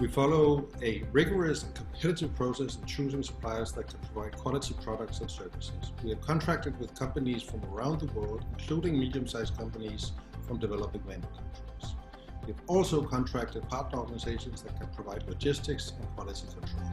We follow a rigorous and competitive process in choosing suppliers that can provide quality products and services. We have contracted with companies from around the world, including medium-sized companies from developing member countries. We have also contracted partner organizations that can provide logistics and quality control.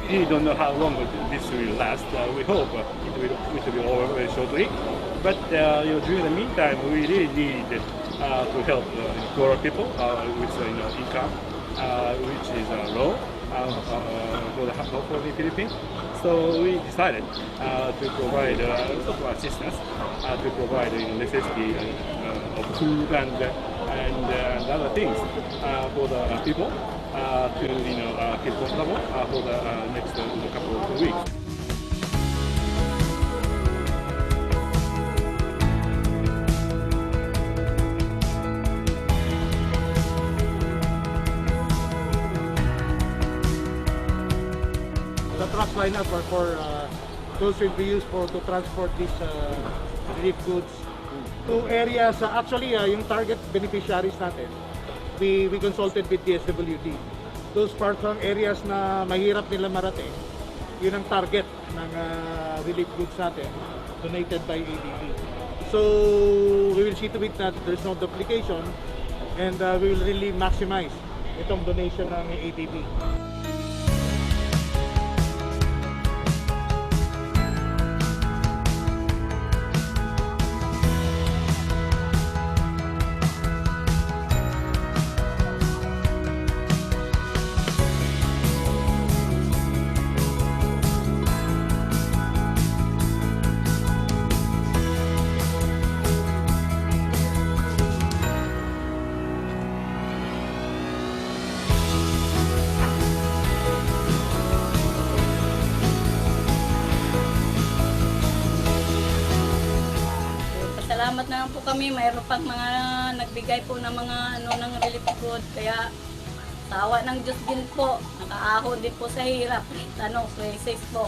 We don't know how long this will last. We hope it will be over very shortly. But during the meantime, we really need to help poor people with income, which is low for the Philippines. So we decided to provide assistance, to provide necessity of food and other things for the people. To get comfortable for the next couple of weeks. The trucks line up are for those will be used to transport these relief goods to areas. Actually, yung target beneficiaries natin. We consulted with the SWD. Those parts of areas na mahirap nila marating, yun ang target ng relief goods natin, donated by ADB. So we will see to it that there's no duplication and we will really maximize itong donation ng ADB. Salamat naman po kami, mayroon pang mga nagbigay po ng mga ng relief food, kaya tawa ng Diyos din po, nakaahon din po sa hirap, crisis po.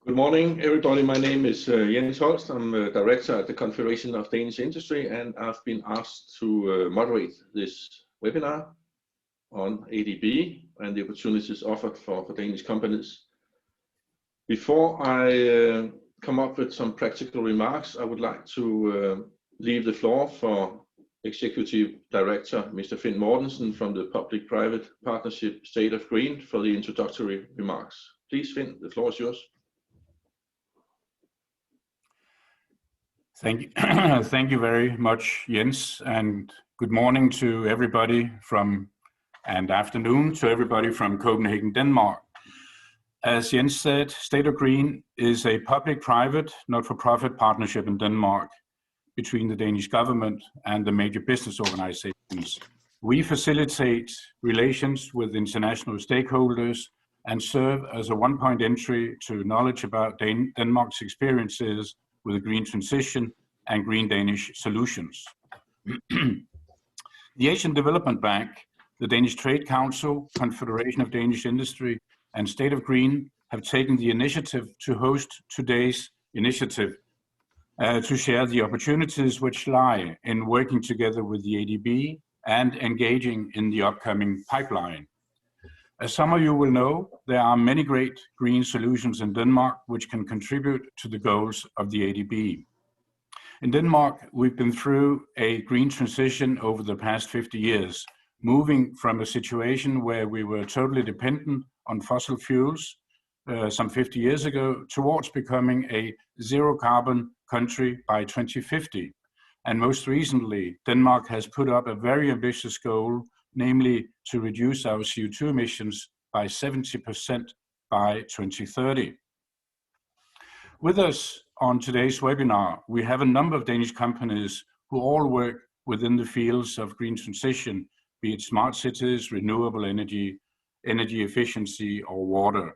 Good morning, everybody. My name is Jens Holst. I'm a director at the Confederation of Danish Industry, and I've been asked to moderate this webinar on ADB and the opportunities offered for Danish companies. Before I come up with some practical remarks, I would like to leave the floor for Executive Director Mr. Finn Mortensen from the Public-Private Partnership State of Green for the introductory remarks. Please, Finn, the floor is yours. Thank you. Thank you very much, Jens, and good morning to everybody and afternoon to everybody from Copenhagen, Denmark. As Jens said, State of Green is a public-private, not-for-profit partnership in Denmark between the Danish government and the major business organizations. We facilitate relations with international stakeholders and serve as a one-point entry to knowledge about Denmark's experiences with a green transition and green Danish solutions. The Asian Development Bank, the Danish Trade Council, Confederation of Danish Industry, and State of Green have taken the initiative to host today's initiative to share the opportunities which lie in working together with the ADB and engaging in the upcoming pipeline. As some of you will know, there are many great green solutions in Denmark which can contribute to the goals of the ADB. In Denmark, we've been through a green transition over the past 50 years, moving from a situation where we were totally dependent on fossil fuels some 50 years ago towards becoming a zero carbon country by 2050. And most recently, Denmark has put up a very ambitious goal, namely to reduce our CO2 emissions by 70% by 2030. With us on today's webinar, we have a number of Danish companies who all work within the fields of green transition, be it smart cities, renewable energy, energy efficiency, or water.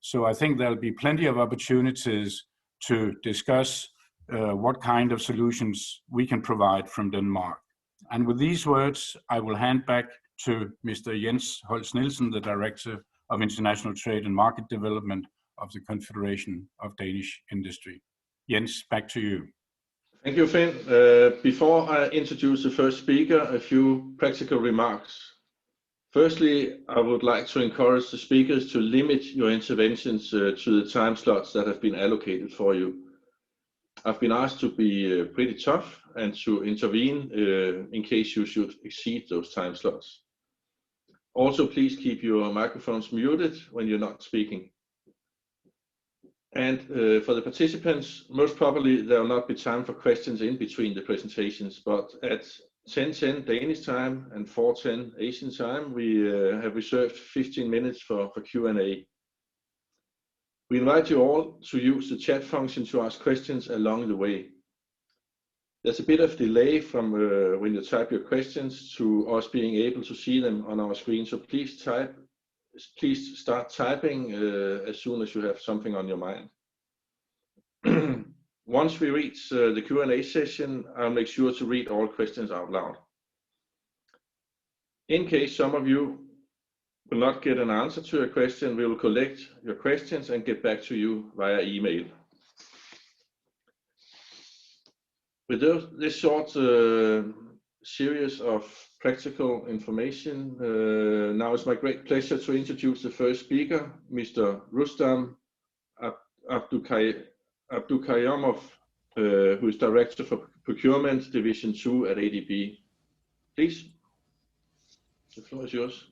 So I think there'll be plenty of opportunities to discuss what kind of solutions we can provide from Denmark. And with these words, I will hand back to Mr. Jens Holst Nielsen, the Director of International Trade and Market Development of the Confederation of Danish Industry. Jens, back to you. Thank you, Finn. Before I introduce the first speaker, a few practical remarks. Firstly, I would like to encourage the speakers to limit your interventions to the time slots that have been allocated for you. I've been asked to be pretty tough and to intervene in case you should exceed those time slots. Also, please keep your microphones muted when you're not speaking. And for the participants, most probably there will not be time for questions in between the presentations, but at 10:10 Danish time and 4:10 Asian time, we have reserved 15 minutes for Q&A. We invite you all to use the chat function to ask questions along the way. There's a bit of delay from when you type your questions to us being able to see them on our screen, so please start typing as soon as you have something on your mind. Once we reach the Q&A session, I'll make sure to read all questions out loud. In case some of you will not get an answer to your question, we will collect your questions and get back to you via email. With this short series of practical information, now it's my great pleasure to introduce the first speaker, Mr. Rustam Abdukayamov, who is Director for Procurement Division 2 at ADB. Please, the floor is yours.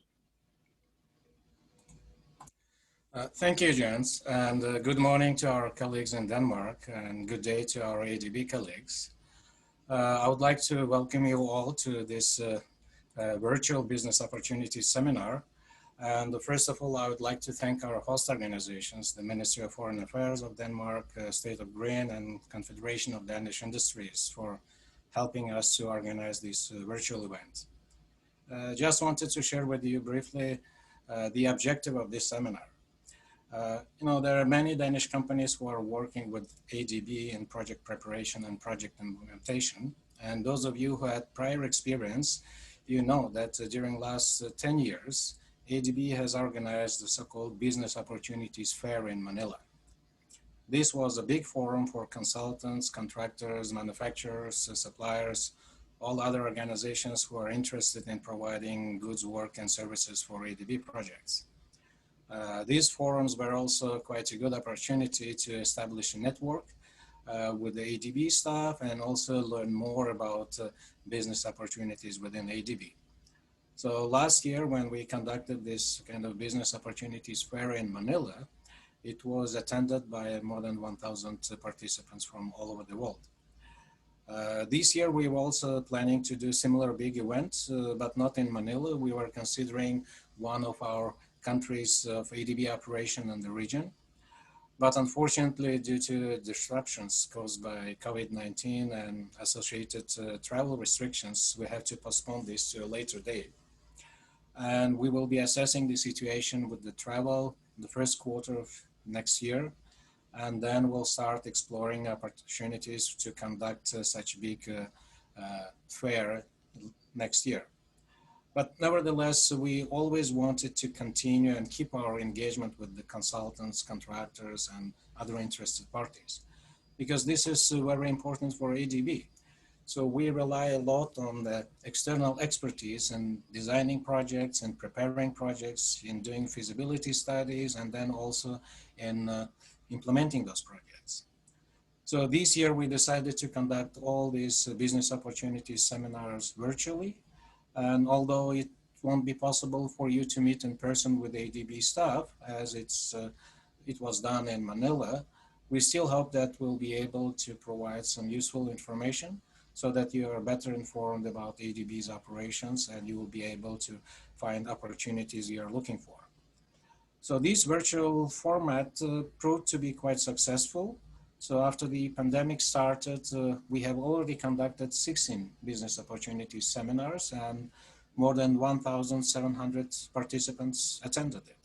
Thank you, Jens, and good morning to our colleagues in Denmark, and good day to our ADB colleagues. I would like to welcome you all to this virtual business opportunities seminar. And first of all, I would like to thank our host organizations, the Ministry of Foreign Affairs of Denmark, State of Green, and Confederation of Danish Industries for helping us to organize this virtual event. Just wanted to share with you briefly the objective of this seminar. There are many Danish companies who are working with ADB in project preparation and project implementation. And those of you who had prior experience, you know that during last 10 years, ADB has organized the so-called Business Opportunities Fair in Manila. This was a big forum for consultants, contractors, manufacturers, suppliers, all other organizations who are interested in providing goods, work, and services for ADB projects. These forums were also quite a good opportunity to establish a network with the ADB staff and also learn more about business opportunities within ADB. So last year, when we conducted this kind of business opportunities fair in Manila, it was attended by more than 1,000 participants from all over the world. This year, we were also planning to do similar big events, but not in Manila. We were considering one of our countries of ADB operation in the region. But unfortunately, due to disruptions caused by COVID-19 and associated travel restrictions, we have to postpone this to a later date. And we will be assessing the situation with the travel in the first quarter of next year. And then we'll start exploring opportunities to conduct such a big fair next year. But nevertheless, we always wanted to continue and keep our engagement with the consultants, contractors, and other interested parties, because this is very important for ADB. So we rely a lot on the external expertise in designing projects and preparing projects, in doing feasibility studies, and then also in implementing those projects. So this year we decided to conduct all these business opportunities seminars virtually. And although it won't be possible for you to meet in person with ADB staff, as it was done in Manila, we still hope that we'll be able to provide some useful information so that you are better informed about ADB's operations and you will be able to find opportunities you are looking for. So this virtual format proved to be quite successful. So after the pandemic started, we have already conducted 16 business opportunity seminars and more than 1,700 participants attended it.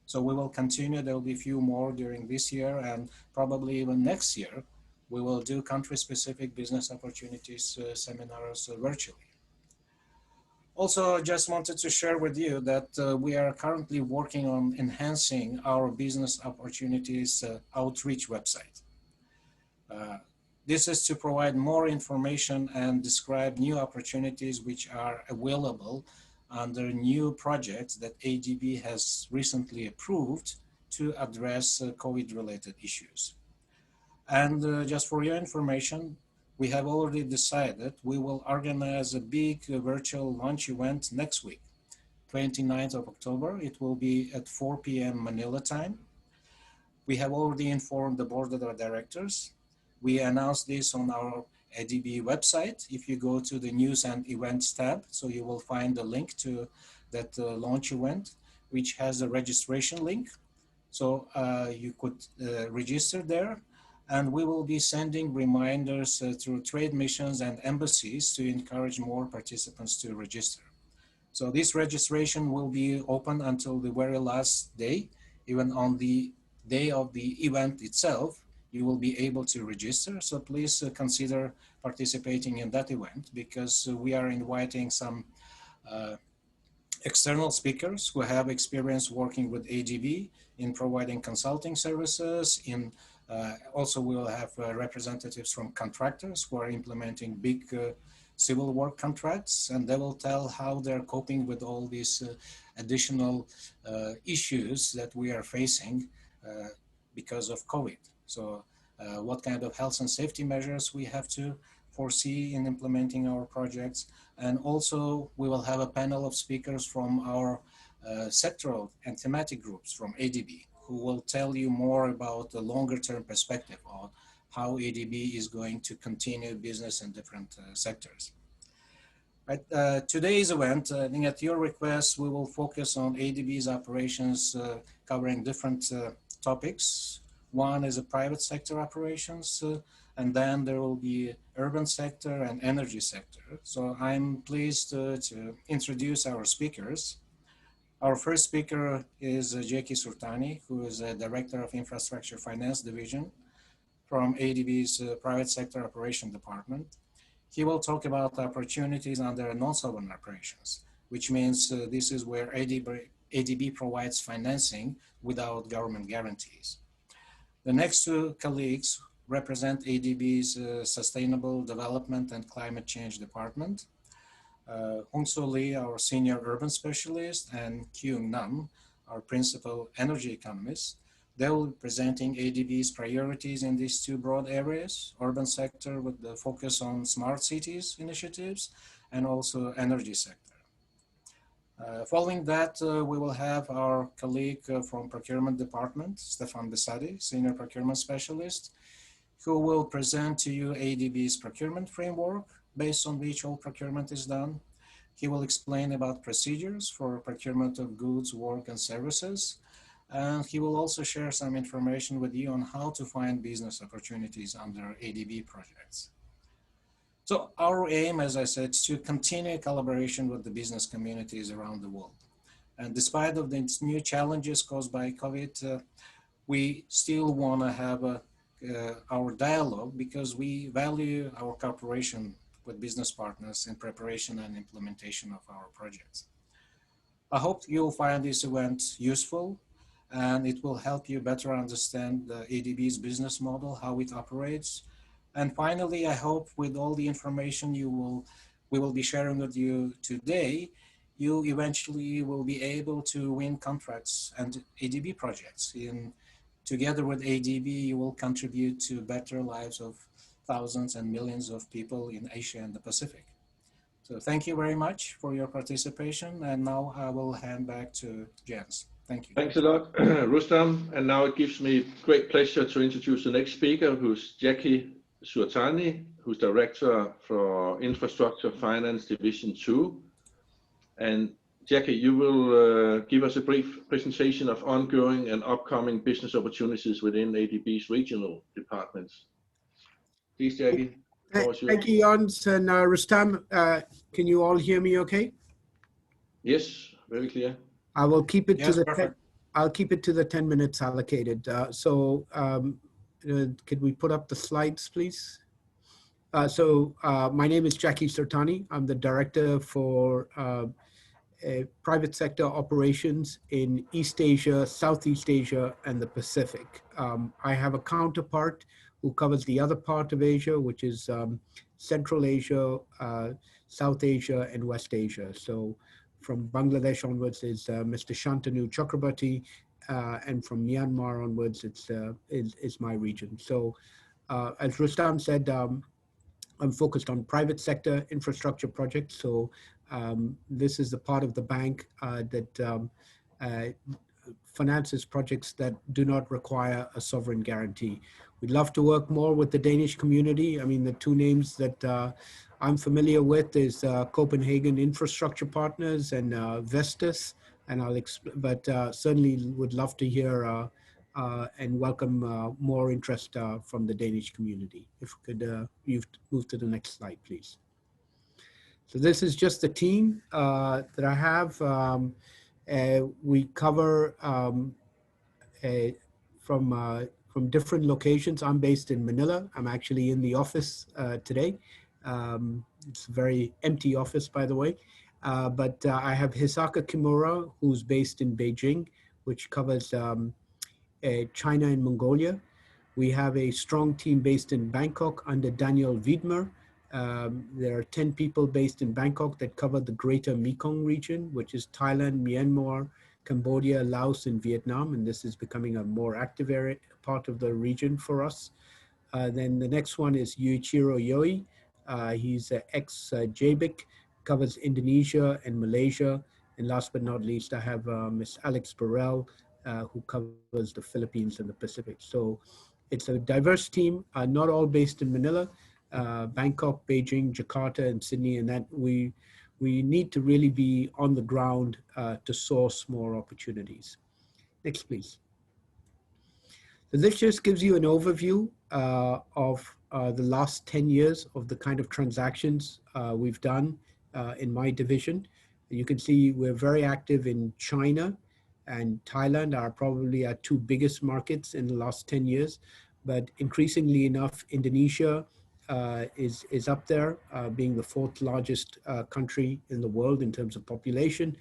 So we will continue, there will be a few more during this year and probably even next year, we will do country-specific business opportunities seminars virtually. Also, just wanted to share with you that we are currently working on enhancing our business opportunities outreach website. This is to provide more information and describe new opportunities which are available under new projects that ADB has recently approved to address COVID-related issues. And just for your information, we have already decided we will organize a big virtual launch event next week, 29th of October. It will be at 4 p.m. Manila time. We have already informed the board of directors. We announced this on our ADB website. If you go to the news and events tab, so you will find the link to that launch event, which has a registration link. So you could register there. And we will be sending reminders through trade missions and embassies to encourage more participants to register. So this registration will be open until the very last day. Even on the day of the event itself, you will be able to register. So please consider participating in that event because we are inviting some external speakers who have experience working with ADB in providing consulting services. Also, we will have representatives from contractors who are implementing big civil work contracts, and they will tell how they're coping with all these additional issues that we are facing because of COVID. So what kind of health and safety measures we have to foresee in implementing our projects. And also we will have a panel of speakers from our sectoral and thematic groups from ADB who will tell you more about the longer term perspective on how ADB is going to continue business in different sectors. Right, today's event, I think at your request, we will focus on ADB's operations covering different topics. One is a private sector operations, and then there will be urban sector and energy sector. So I'm pleased to introduce our speakers. Our first speaker is Jackie Surtani, who is a Director of Infrastructure Finance Division from ADB's Private Sector Operation Department. He will talk about opportunities under non-sovereign operations, which means this is where ADB provides financing without government guarantees. The next two colleagues represent ADB's Sustainable Development and Climate Change Department. Hong Soo Lee, our Senior Urban Specialist, and Kyung Nam, our Principal Energy Economist. They will be presenting ADB's priorities in these two broad areas, urban sector with the focus on smart cities initiatives, and also energy sector. Following that, we will have our colleague from Procurement Department, Stefan Besadi, Senior Procurement Specialist, who will present to you ADB's procurement framework, based on which all procurement is done. He will explain about procedures for procurement of goods, work, and services. And he will also share some information with you on how to find business opportunities under ADB projects. So our aim, as I said, is to continue collaboration with the business communities around the world. And despite of the new challenges caused by COVID, we still want to have our dialogue because we value our cooperation with business partners in preparation and implementation of our projects. I hope you'll find this event useful and it will help you better understand the ADB's business model, how it operates, And finally, I hope with all the information we will be sharing with you today, you eventually will be able to win contracts and ADB projects. Together with ADB, you will contribute to better lives of thousands and millions of people in Asia and the Pacific. So thank you very much for your participation. And now I will hand back to Jens. Thank you. Thanks a lot, Rustam. And now it gives me great pleasure to introduce the next speaker, who's Jackie Surtani, who's Director for Infrastructure Finance Division 2. And Jackie, you will give us a brief presentation of ongoing and upcoming business opportunities within ADB's regional departments. Please, Jackie. Thank you, Jens and Rustam. Can you all hear me okay? Yes, very clear. I will keep it to the perfect. I'll keep it to the 10 minutes allocated. Could we put up the slides, please? My name is Jackie Surtani. I'm the Director for private sector operations in East Asia, Southeast Asia, and the Pacific. I have a counterpart who covers the other part of Asia, which is Central Asia, South Asia, and West Asia. So from Bangladesh onwards is Mr. Shantanu Chakrabarti, and from Myanmar onwards is my region. So as Rustam said, I'm focused on private sector infrastructure projects. So this is the part of the bank that finances projects that do not require a sovereign guarantee. We'd love to work more with the Danish community. I mean, the two names that I'm familiar with is Copenhagen Infrastructure Partners and Vestas, and but certainly would love to hear and welcome more interest from the Danish community. If we could move to the next slide, please. So this is just the team that I have. We cover from different locations. I'm based in Manila. I'm actually in the office today. It's a very empty office, by the way. But I have Hisaka Kimura, who's based in Beijing, which covers China and Mongolia. We have a strong team based in Bangkok under Daniel Wiedmer. There are 10 people based in Bangkok that cover the greater Mekong region, which is Thailand, Myanmar, Cambodia, Laos, and Vietnam. And this is becoming a more active area, part of the region for us. Then the next one is Yuichiro Yoi. He's ex-JBIC, covers Indonesia and Malaysia. And last but not least, I have Ms. Alex Burrell, who covers the Philippines and the Pacific. So it's a diverse team, not all based in Manila, Bangkok, Beijing, Jakarta, and Sydney, and that we need to really be on the ground to source more opportunities. Next, please. So this just gives you an overview of the last 10 years of the kind of transactions we've done in my division. You can see we're very active in China, and Thailand are probably our two biggest markets in the last 10 years. But increasingly enough, Indonesia is up there, being the fourth largest country in the world in terms of population,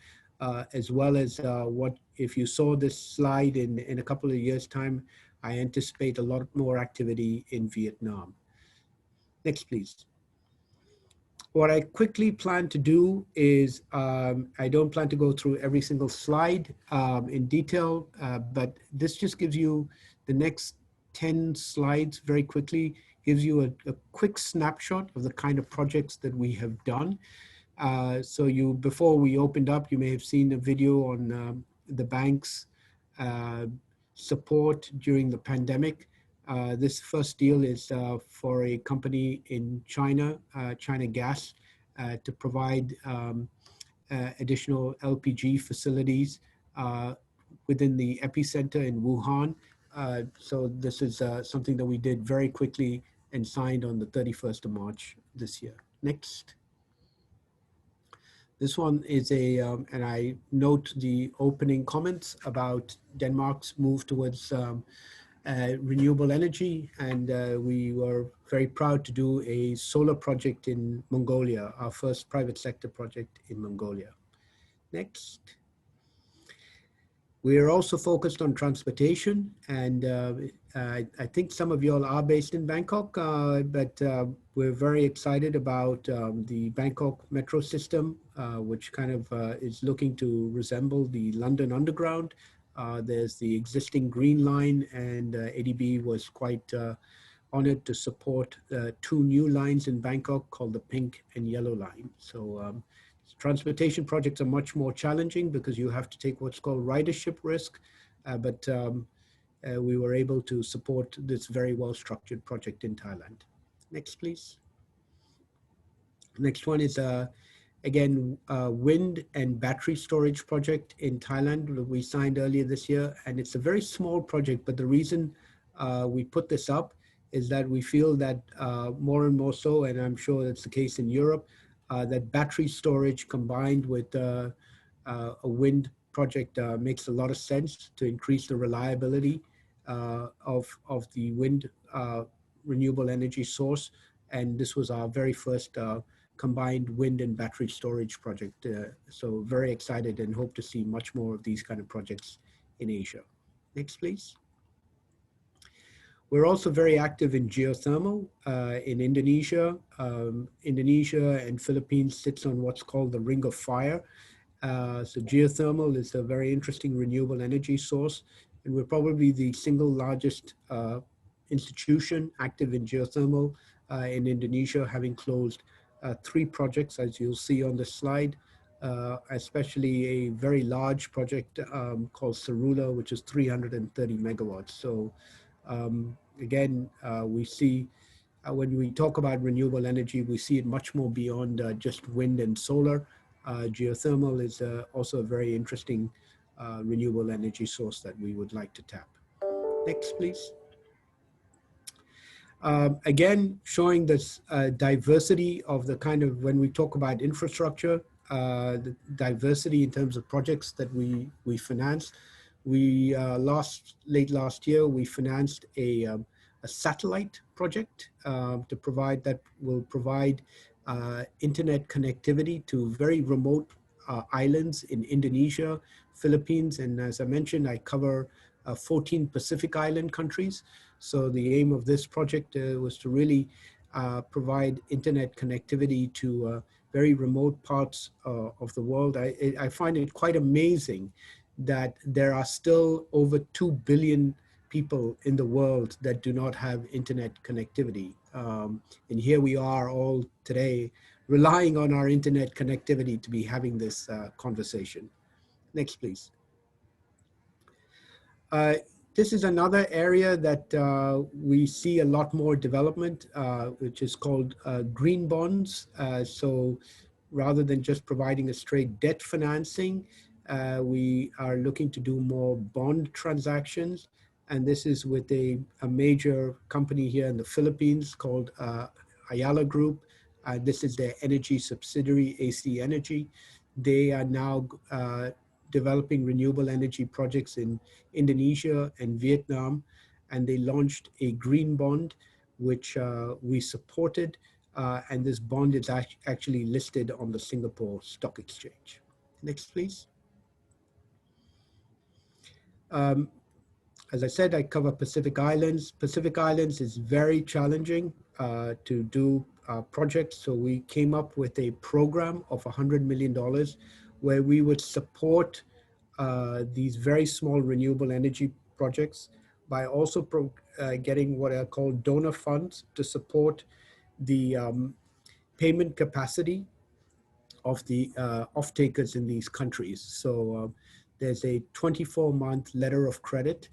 as well as what, if you saw this slide in a couple of years' time, I anticipate a lot more activity in Vietnam. Next, please. What I quickly plan to do is, I don't plan to go through every single slide in detail, but this just gives you the next 10 slides very quickly, gives you a quick snapshot of the kind of projects that we have done. So before we opened up, you may have seen a video on the bank's support during the pandemic. This first deal is for a company in China, China Gas, to provide additional LPG facilities within the epicenter in Wuhan. So this is something that we did very quickly and signed on the 31st of March this year. Next. This one is and I note the opening comments about Denmark's move towards renewable energy, and we were very proud to do a solar project in Mongolia, our first private sector project in Mongolia. Next. We are also focused on transportation, and I think some of you all are based in Bangkok, but we're very excited about the Bangkok metro system, which kind of is looking to resemble the London Underground. There's the existing Green Line, and ADB was quite honored to support two new lines in Bangkok called the Pink and Yellow Line. So transportation projects are much more challenging because you have to take what's called ridership risk, but we were able to support this very well-structured project in Thailand. Next, please. Next one is, again, wind and battery storage project in Thailand that we signed earlier this year. And it's a very small project, but the reason we put this up is that we feel that more and more so, and I'm sure that's the case in Europe, that battery storage combined with a wind project makes a lot of sense to increase the reliability of the wind renewable energy source. And this was our very first combined wind and battery storage project. So very excited and hope to see much more of these kind of projects in Asia. Next, please. We're also very active in geothermal in Indonesia. Indonesia and Philippines sits on what's called the Ring of Fire. So geothermal is a very interesting renewable energy source, and we're probably the single largest institution active in geothermal in Indonesia, having closed 3 projects, as you'll see on the slide, especially a very large project called Sarula, which is 330 megawatts. So again, we see when we talk about renewable energy, we see it much more beyond just wind and solar. Geothermal is also a very interesting renewable energy source that we would like to tap. Next, please. Again, showing this diversity of the kind of, when we talk about infrastructure, the diversity in terms of projects that we finance. We late last year, we financed a satellite project to provide, that will provide internet connectivity to very remote islands in Indonesia, Philippines, and as I mentioned, I cover 14 Pacific Island countries. So the aim of this project was to really provide internet connectivity to very remote parts of the world. I find it quite amazing that there are still over 2 billion people in the world that do not have internet connectivity. And here we are all today relying on our internet connectivity to be having this conversation. Next, please. This is another area that we see a lot more development, which is called green bonds. So rather than just providing a straight debt financing, we are looking to do more bond transactions. And this is with a major company here in the Philippines called Ayala Group. This is their energy subsidiary, AC Energy. They are now developing renewable energy projects in Indonesia and Vietnam. And they launched a green bond, which we supported. And this bond is actually listed on the Singapore Stock Exchange. Next, please. As I said, I cover Pacific Islands. Pacific Islands is very challenging to do projects. So we came up with a program of $100 million where we would support these very small renewable energy projects by also getting what are called donor funds to support the payment capacity of the off-takers in these countries. So there's a 24-month letter of credit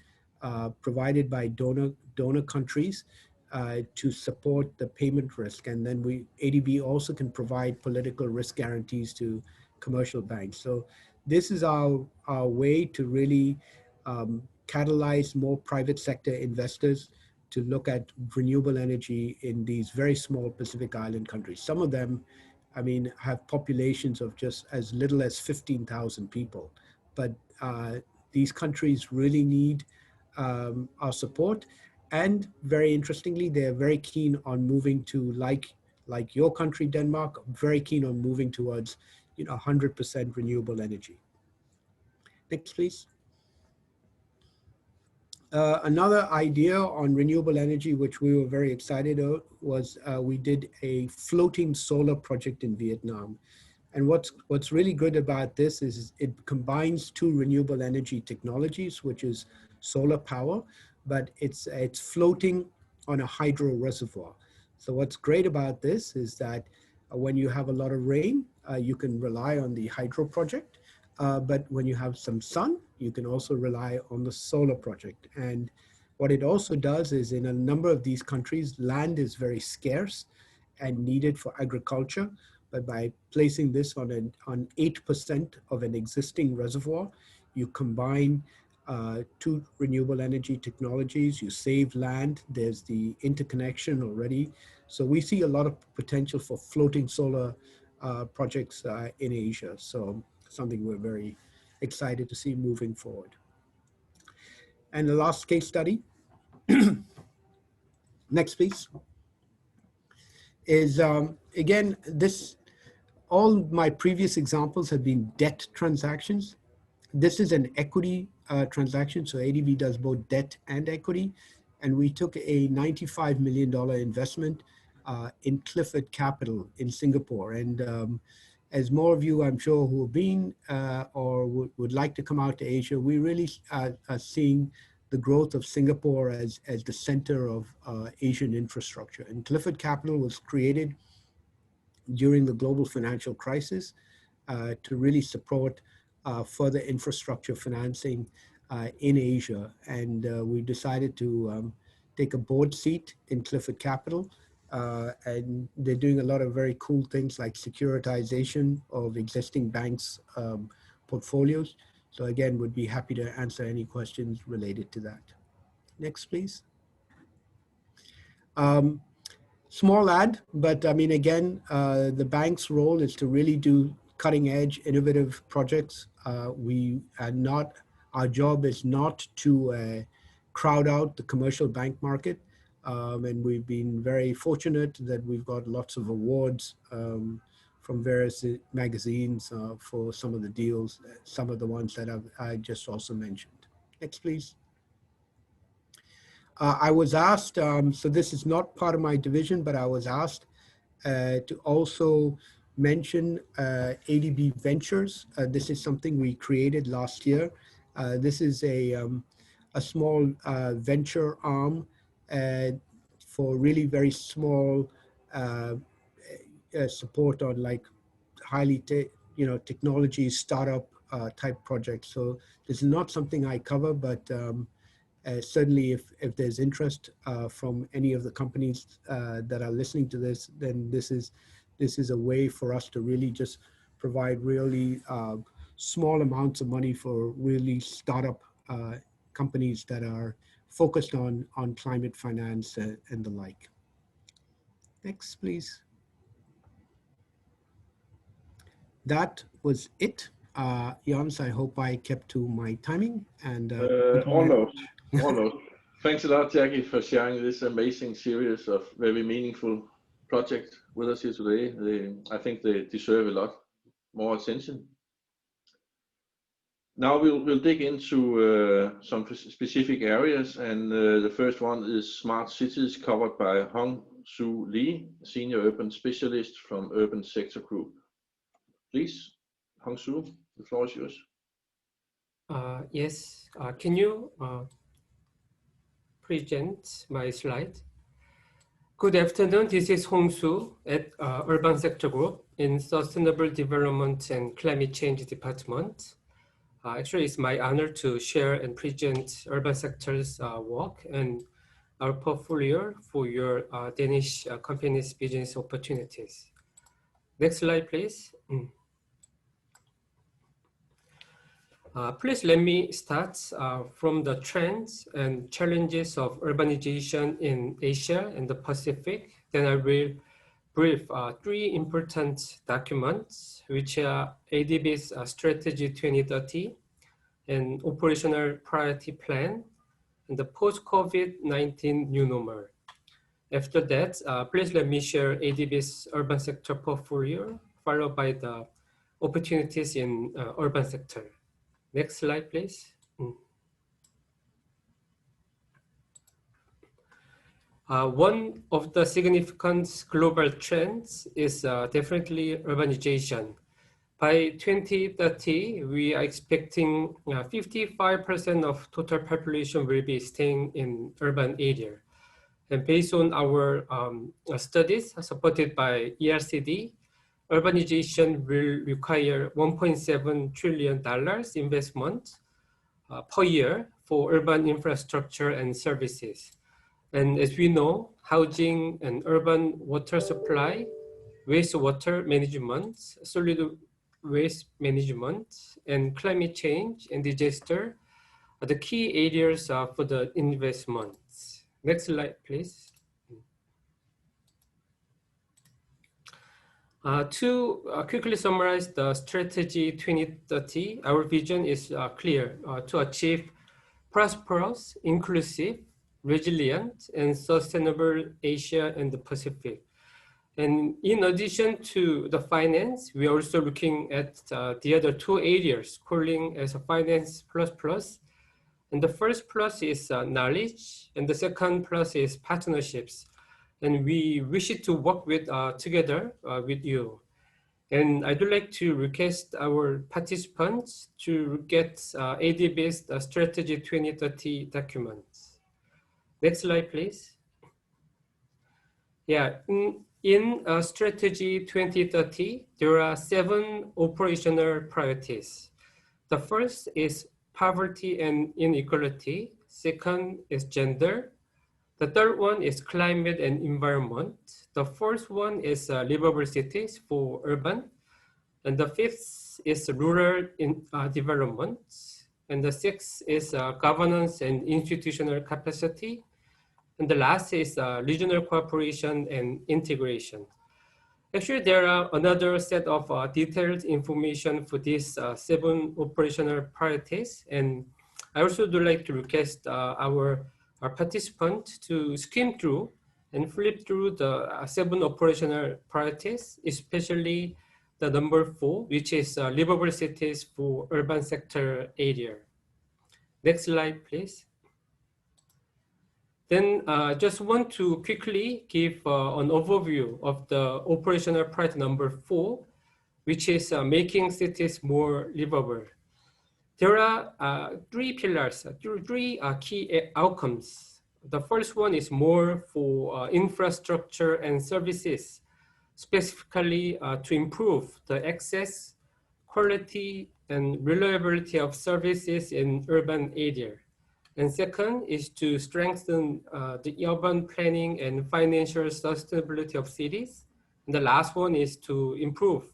provided by donor countries to support the payment risk. And then ADB also can provide political risk guarantees to commercial banks. So this is our way to really catalyze more private sector investors to look at renewable energy in these very small Pacific Island countries. Some of them, I mean, have populations of just as little as 15,000 people. But these countries really need our support. And very interestingly, they're very keen on moving to, like your country, Denmark, very keen on moving towards 100% renewable energy. Next, please. Another idea on renewable energy, which we were very excited about, was we did a floating solar project in Vietnam. And what's really good about this is it combines two renewable energy technologies, which is solar power, but it's floating on a hydro reservoir. So what's great about this is that when you have a lot of rain, you can rely on the hydro project. But when you have some sun, you can also rely on the solar project. And what it also does is in a number of these countries, land is very scarce and needed for agriculture. But by placing this on 8% of an existing reservoir, you combine two renewable energy technologies, you save land, there's the interconnection already. So we see a lot of potential for floating solar projects in Asia. So something we're very excited to see moving forward. And the last case study, next please, is again, all my previous examples have been debt transactions. This is an equity transaction, so ADB does both debt and equity, and we took a $95 million investment in Clifford Capital in Singapore. And as more of you, I'm sure, who have been or would like to come out to Asia, we really are seeing the growth of Singapore as the center of Asian infrastructure. And Clifford Capital was created during the global financial crisis to really support further infrastructure financing in Asia. And we decided to take a board seat in Clifford Capital. And they're doing a lot of very cool things like securitization of existing banks' portfolios. So again, would be happy to answer any questions related to that. Next, please. Small ad, but I mean, again, the bank's role is to really do cutting edge, innovative projects. We are not, our job is not to crowd out the commercial bank market. And we've been very fortunate that we've got lots of awards from various magazines for some of the deals, some of the ones that I just also mentioned. Next, please. I was asked, so this is not part of my division, but I was asked to also mention ADB Ventures. This is something we created last year. This is a small venture arm for really very small support on like highly technology startup type projects. So this is not something I cover, but certainly if there's interest from any of the companies that are listening to this, then this is a way for us to really just provide really small amounts of money for really startup companies that are focused on climate finance and the like. Next, please. That was it. Jans, I hope I kept to my timing. And almost. Thanks a lot, Jackie, for sharing this amazing series of very meaningful projects with us here today. I think they deserve a lot more attention. Now we'll dig into some specific areas, and the first one is smart cities, covered by Hong Soo Lee, Senior Urban Specialist from Urban Sector Group. Please, Hong Soo, the floor is yours. Yes, can you present my slide? Good afternoon, this is Hong Soo at Urban Sector Group in Sustainable Development and Climate Change Department. Actually, it's my honor to share and present Urban Sector's work and our portfolio for your Danish companies' business opportunities. Next slide, please. Please let me start from the trends and challenges of urbanization in Asia and the Pacific. Then I will brief three important documents, which are ADB's Strategy 2030 and Operational Priority Plan and the post-COVID-19 new normal. After that, please let me share ADB's urban sector portfolio, followed by the opportunities in urban sector. Next slide, please. One of the significant global trends is definitely urbanization. By 2030, we are expecting 55% of total population will be staying in urban area. And based on our studies supported by ERCD, urbanization will require $1.7 trillion investment per year for urban infrastructure and services. And as we know, housing and urban water supply, wastewater management, solid waste management, and climate change and disaster are the key areas for the investments. Next slide, please. To quickly summarize the strategy 2030, our vision is clear: to achieve prosperous, inclusive, resilient, and sustainable Asia and the Pacific. And in addition to the finance, we are also looking at the other two areas, calling as a finance plus plus. And the first plus is knowledge, and the second plus is partnerships. And we wish to work with together with you. And I'd like to request our participants to get AD-based strategy 2030 documents. Next slide, please. Yeah, in strategy 2030, there are 7 operational priorities. The first is poverty and inequality. Second is gender. The third one is climate and environment. The fourth one is livable cities for urban. And the fifth is rural development. And the sixth is governance and institutional capacity. And the last is regional cooperation and integration. Actually, there are another set of detailed information for these 7 operational priorities. And I also would like to request our participants to skim through and flip through the 7 operational priorities, especially the number 4, which is livable cities for urban sector area. Next slide, please. Then just want to quickly give an overview of the operational priority number 4, which is making cities more livable. There are 3 pillars, 3 key outcomes. The first one is more for infrastructure and services, specifically to improve the access, quality, and reliability of services in urban area. And second is to strengthen the urban planning and financial sustainability of cities. And the last one is to improve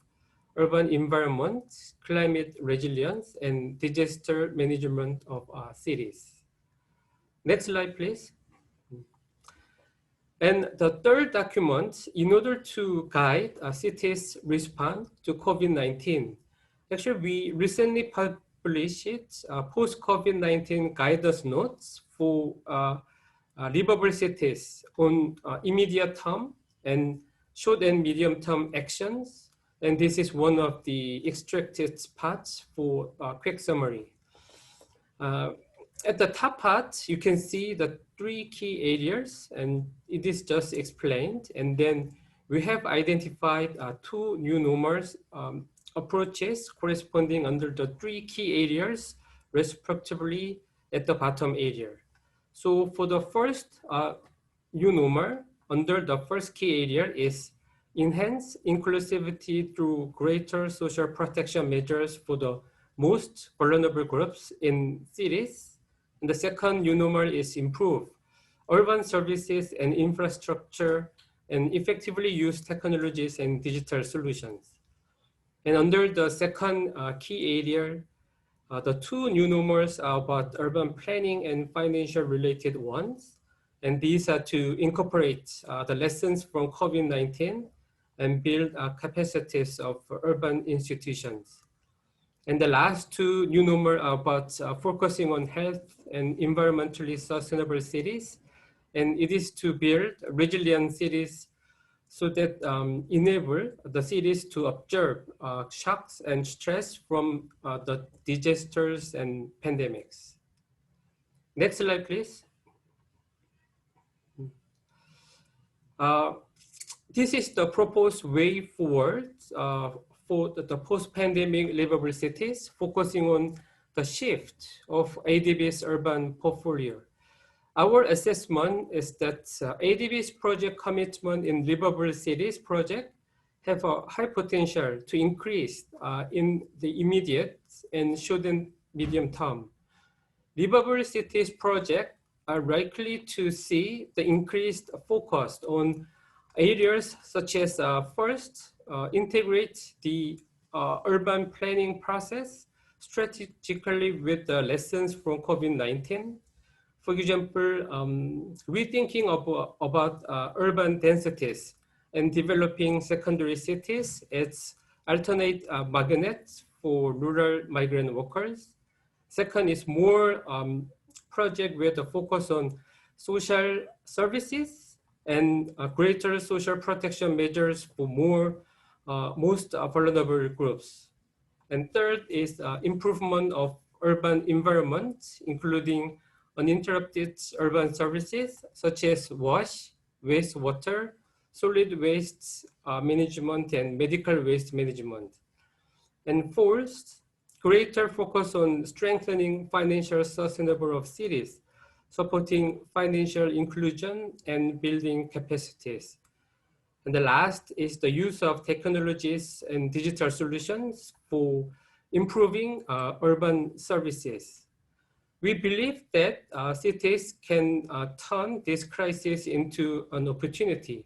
urban environment, climate resilience, and disaster management of cities. Next slide, please. And the third document, in order to guide cities' response to COVID-19, actually we recently published post-COVID-19 guidance notes for livable cities on immediate term and short and medium term actions. And this is one of the extracted parts for a quick summary. At the top part, you can see the 3 key areas, and it is just explained. And then we have identified 2 new normals approaches corresponding under the 3 key areas, respectively, at the bottom area. So for the first new normal, under the first key area is enhance inclusivity through greater social protection measures for the most vulnerable groups in cities. And the second new normal is improve urban services and infrastructure and effectively use technologies and digital solutions. And under the second key area, the 2 new normals are about urban planning and financial related ones. And these are to incorporate the lessons from COVID-19 and build capacities of urban institutions. And the last 2 new normal are about focusing on health and environmentally sustainable cities. And it is to build resilient cities so that enable the cities to observe shocks and stress from the disasters and pandemics. Next slide, please. This is the proposed way forward for the post-pandemic livable cities, focusing on the shift of ADB's urban portfolio. Our assessment is that ADB's project commitment in livable cities project have a high potential to increase in the immediate and short and medium term. Livable cities project are likely to see the increased focus on areas such as first, integrate the urban planning process strategically with the lessons from COVID-19. For example, rethinking about urban densities and developing secondary cities as alternate magnets for rural migrant workers. Second is more project with a focus on social services and greater social protection measures for most vulnerable groups. And third is improvement of urban environment, including uninterrupted urban services such as wash, wastewater, solid waste management, and medical waste management. And fourth, greater focus on strengthening financial sustainability of cities, supporting financial inclusion and building capacities. And the last is the use of technologies and digital solutions for improving urban services. We believe that cities can turn this crisis into an opportunity,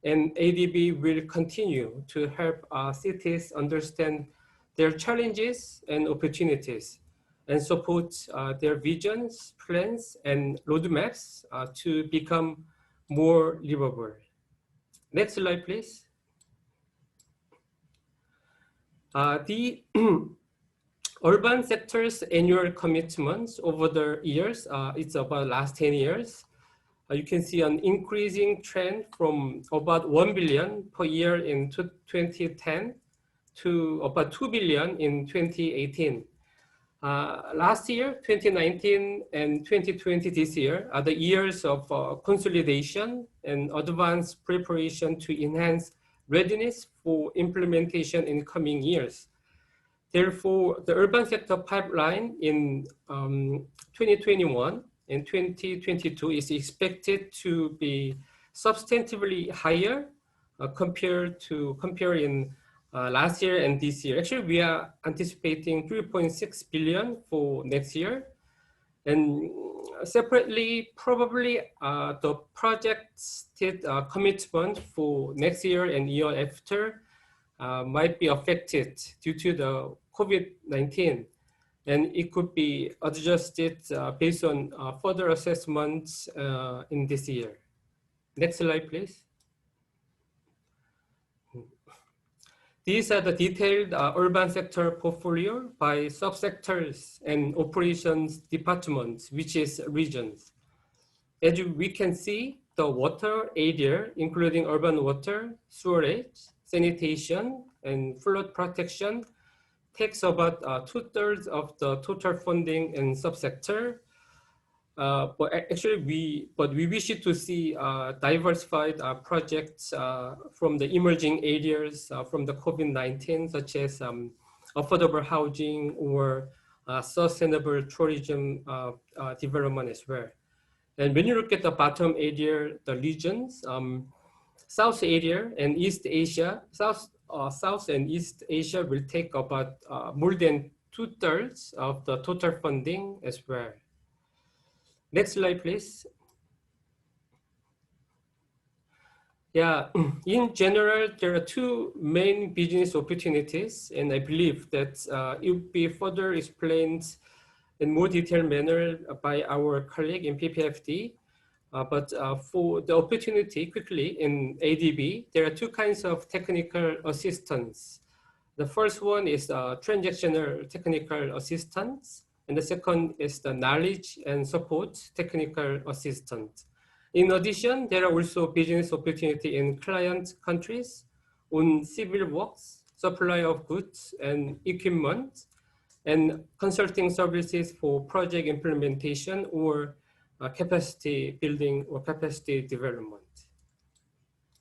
and ADB will continue to help cities understand their challenges and opportunities and support their visions, plans, and roadmaps to become more livable. Next slide, please. The urban sector's annual commitments over the years, it's about last 10 years. You can see an increasing trend from about 1 billion per year in 2010 to about 2 billion in 2018. Last year, 2019 and 2020 this year are the years of consolidation and advanced preparation to enhance readiness for implementation in coming years. Therefore, the urban sector pipeline in 2021 and 2022 is expected to be substantively higher comparing last year and this year. Actually, we are anticipating 3.6 billion for next year. And separately, probably the projected commitment for next year and year after might be affected due to the COVID-19. And it could be adjusted based on further assessments in this year. Next slide, please. These are the detailed urban sector portfolio by subsectors and operations departments, which is regions. As we can see, the water area, including urban water, sewerage, sanitation, and flood protection, takes about 2/3 of the total funding in subsector. But actually, we wish to see diversified projects from the emerging areas from the COVID-19, such as affordable housing or sustainable tourism development as well. And when you look at the bottom area, the regions, South area and East Asia, South and East Asia will take about more than 2/3 of the total funding as well. Next slide, please. Yeah, in general, there are two main business opportunities, and I believe that it will be further explained in more detailed manner by our colleague in PPFD. But for the opportunity quickly in ADB, there are two kinds of technical assistance. The first one is transactional technical assistance, and the second is the knowledge and support technical assistance. In addition, there are also business opportunity in client countries on civil works, supply of goods and equipment, and consulting services for project implementation or capacity building or capacity development.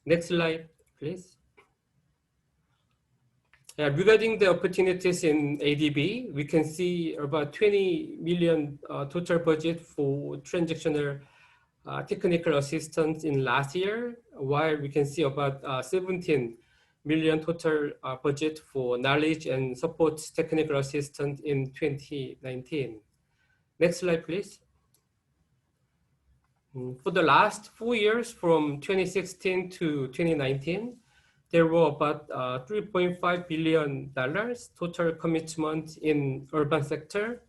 Next slide, please. Regarding the opportunities in ADB, we can see about 20 million total budget for transactional technical assistance in last year, while we can see about 17 million total budget for knowledge and support technical assistance in 2019. Next slide, please. For the last 4 years, from 2016 to 2019, there were about $3.5 billion total commitment in urban sector.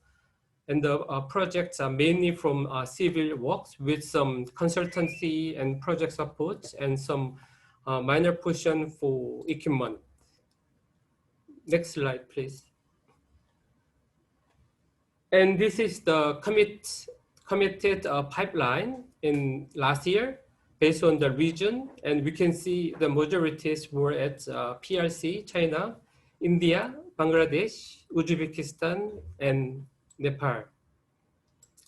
And the projects are mainly from civil works with some consultancy and project support and some minor portion for equipment. Next slide, please. And this is the committed pipeline in last year based on the region. And we can see the majorities were at PRC, China, India, Bangladesh, Uzbekistan, and Nepal.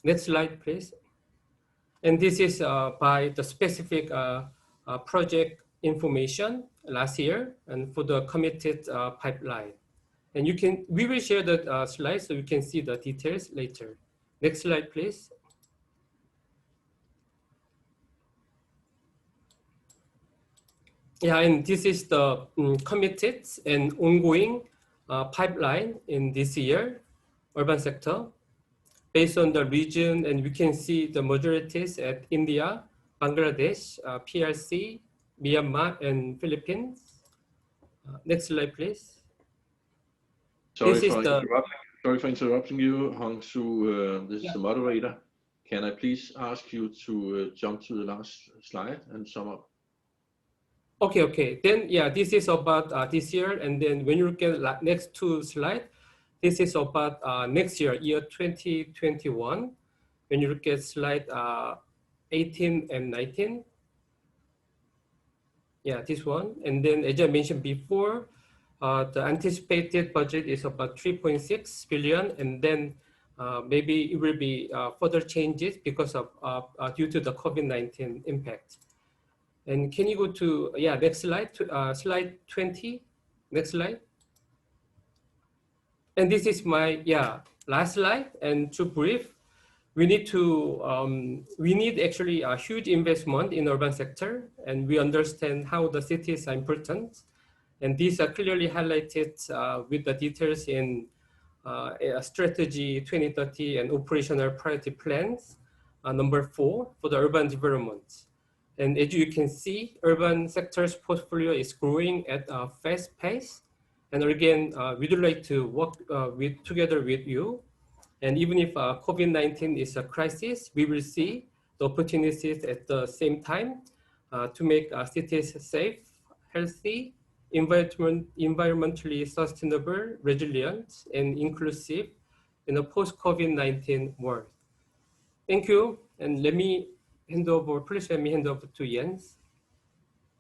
Next slide, please. And this is by the specific project information last year and for the committed pipeline. And we will share the slides so you can see the details later. Next slide, please. Yeah, and this is the committed and ongoing pipeline in this year, urban sector, based on the region, and we can see the majorities at India, Bangladesh, PRC, Myanmar, and Philippines. Next slide, please. Sorry for interrupting you, Hong Su. This is the moderator. Can I please ask you to jump to the last slide and sum up? Okay. Then, yeah, this is about this year. And then when you look at next two slides, this is about next year, year 2021. When you look at slide 18 and 19. Yeah, this one. And then as I mentioned before, the anticipated budget is about 3.6 billion. And then maybe it will be further changes because of due to the COVID-19 impact. And can you go to, next slide, slide 20, next slide. And this is my, last slide. And to brief, we need actually a huge investment in urban sector, and we understand how the cities are important. And these are clearly highlighted with the details in strategy 2030 and operational priority plans, number 4 for the urban development. And as you can see, urban sector's portfolio is growing at a fast pace. And again, we would like to work together with you. And even if COVID-19 is a crisis, we will see the opportunities at the same time to make cities safe, healthy, environmentally sustainable, resilient, and inclusive in a post-COVID-19 world. Thank you. And let me hand over to Jens.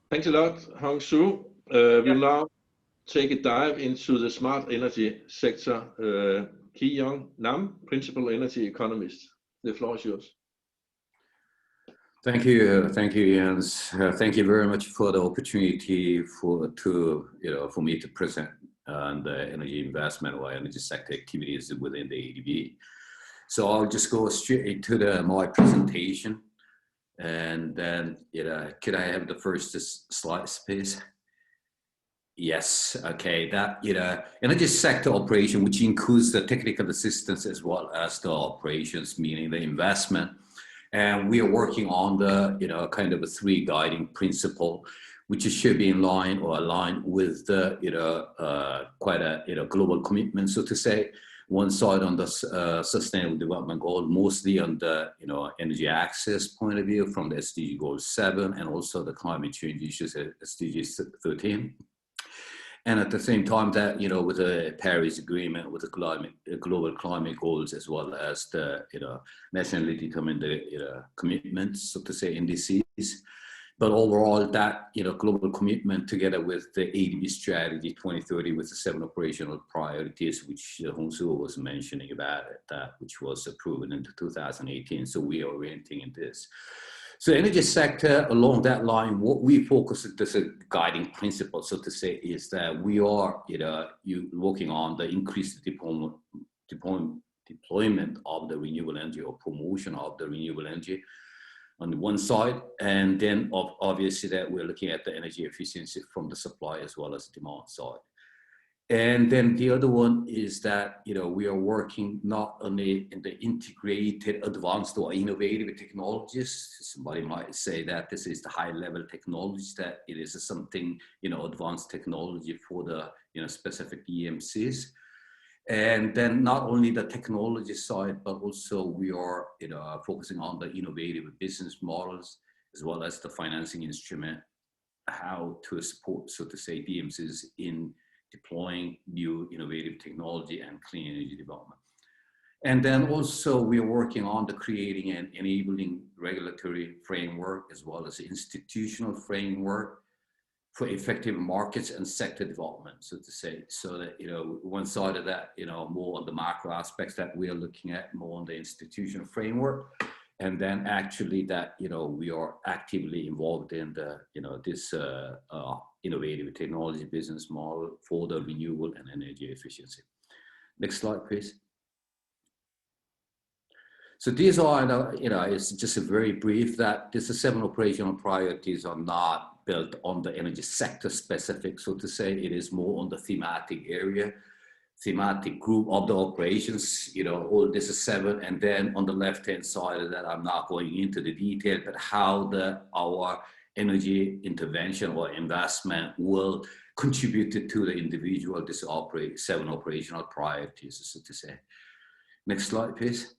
Thanks a lot, Hong Su. We'll now take a dive into the smart energy sector. Ki Young Nam, Principal Energy Economist. The floor is yours. Thank you, Jens. Thank you very much for the opportunity for me to present on the energy investment or energy sector activities within the ADB. So I'll just go straight to my presentation, and then could I have the first slide, please? Yes, okay. That energy sector operation, which includes the technical assistance as well as the operations, meaning the investment. And we are working on the kind of a 3 guiding principle, which should be in line or aligned with the quite a global commitment, so to say. One side on the sustainable development goal, mostly on the energy access point of view from the SDG goal 7, and also the climate change issues at SDG 13. And at the same time that, with the Paris Agreement, with the global climate goals, as well as the, nationally determined commitments, so to say, indices. But overall, that, global commitment together with the ADB strategy 2030 with the 7 operational priorities, which Hong Su was mentioning about it, which was approved in 2018. So we are orienting in this. So energy sector, along that line, what we focus as a guiding principle, so to say, is that we are, working on the increased deployment of the renewable energy or promotion of the renewable energy on the one side, and then obviously that we're looking at the energy efficiency from the supply as well as the demand side. And then the other one is that, we are working not only in the integrated, advanced or innovative technologies. Somebody might say that this is the high level technology, that it is something, advanced technology for the, specific EMCs. And then not only the technology side, but also we are, focusing on the innovative business models, as well as the financing instrument, how to support, so to say, DMCs in deploying new innovative technology and clean energy development. And then also we are working on the creating and enabling regulatory framework as well as institutional framework for effective markets and sector development, so to say. So that, one side of that, more on the macro aspects that we are looking at, more on the institutional framework. And then actually that, we are actively involved in the, this innovative technology business model for the renewable and energy efficiency. Next slide, please. So these are, it's just a very brief that this is 7 operational priorities are not built on the energy sector specific, so to say. It is more on the thematic area, thematic group of the operations, all this is 7. And then on the left-hand side of that, I'm not going into the detail, but how our energy intervention or investment will contribute to the individual, 7 operational priorities, so to say. Next slide, please.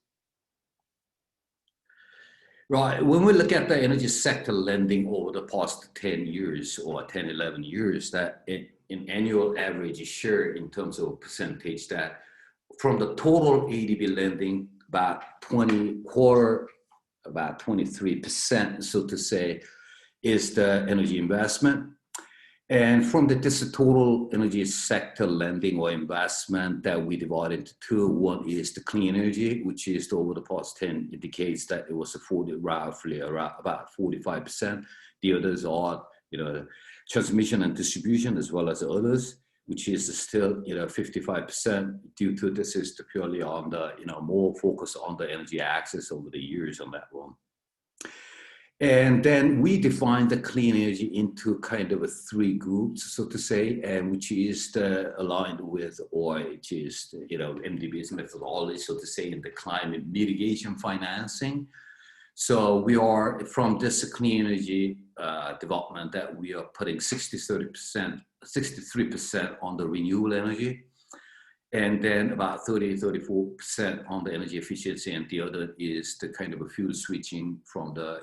Right, when we look at the energy sector lending over the past 10 years or 10, 11 years, that in annual average share in terms of percentage, that from the total ADB lending, about 23%, so to say, is the energy investment. And from this total energy sector lending or investment that we divide into 2, one is the clean energy, which is over the past 10 decades that it was roughly around about 45%. The others are, transmission and distribution as well as others, which is still, 55% due to this is purely on the, more focus on the energy access over the years on that one. And then we define the clean energy into kind of 3 groups, so to say, and which is aligned with, or which is, MDB's methodology, so to say, in the climate mitigation financing. So we are from this clean energy development that we are putting 63% on the renewable energy, and then about 34% on the energy efficiency, and the other is the kind of a fuel switching from the,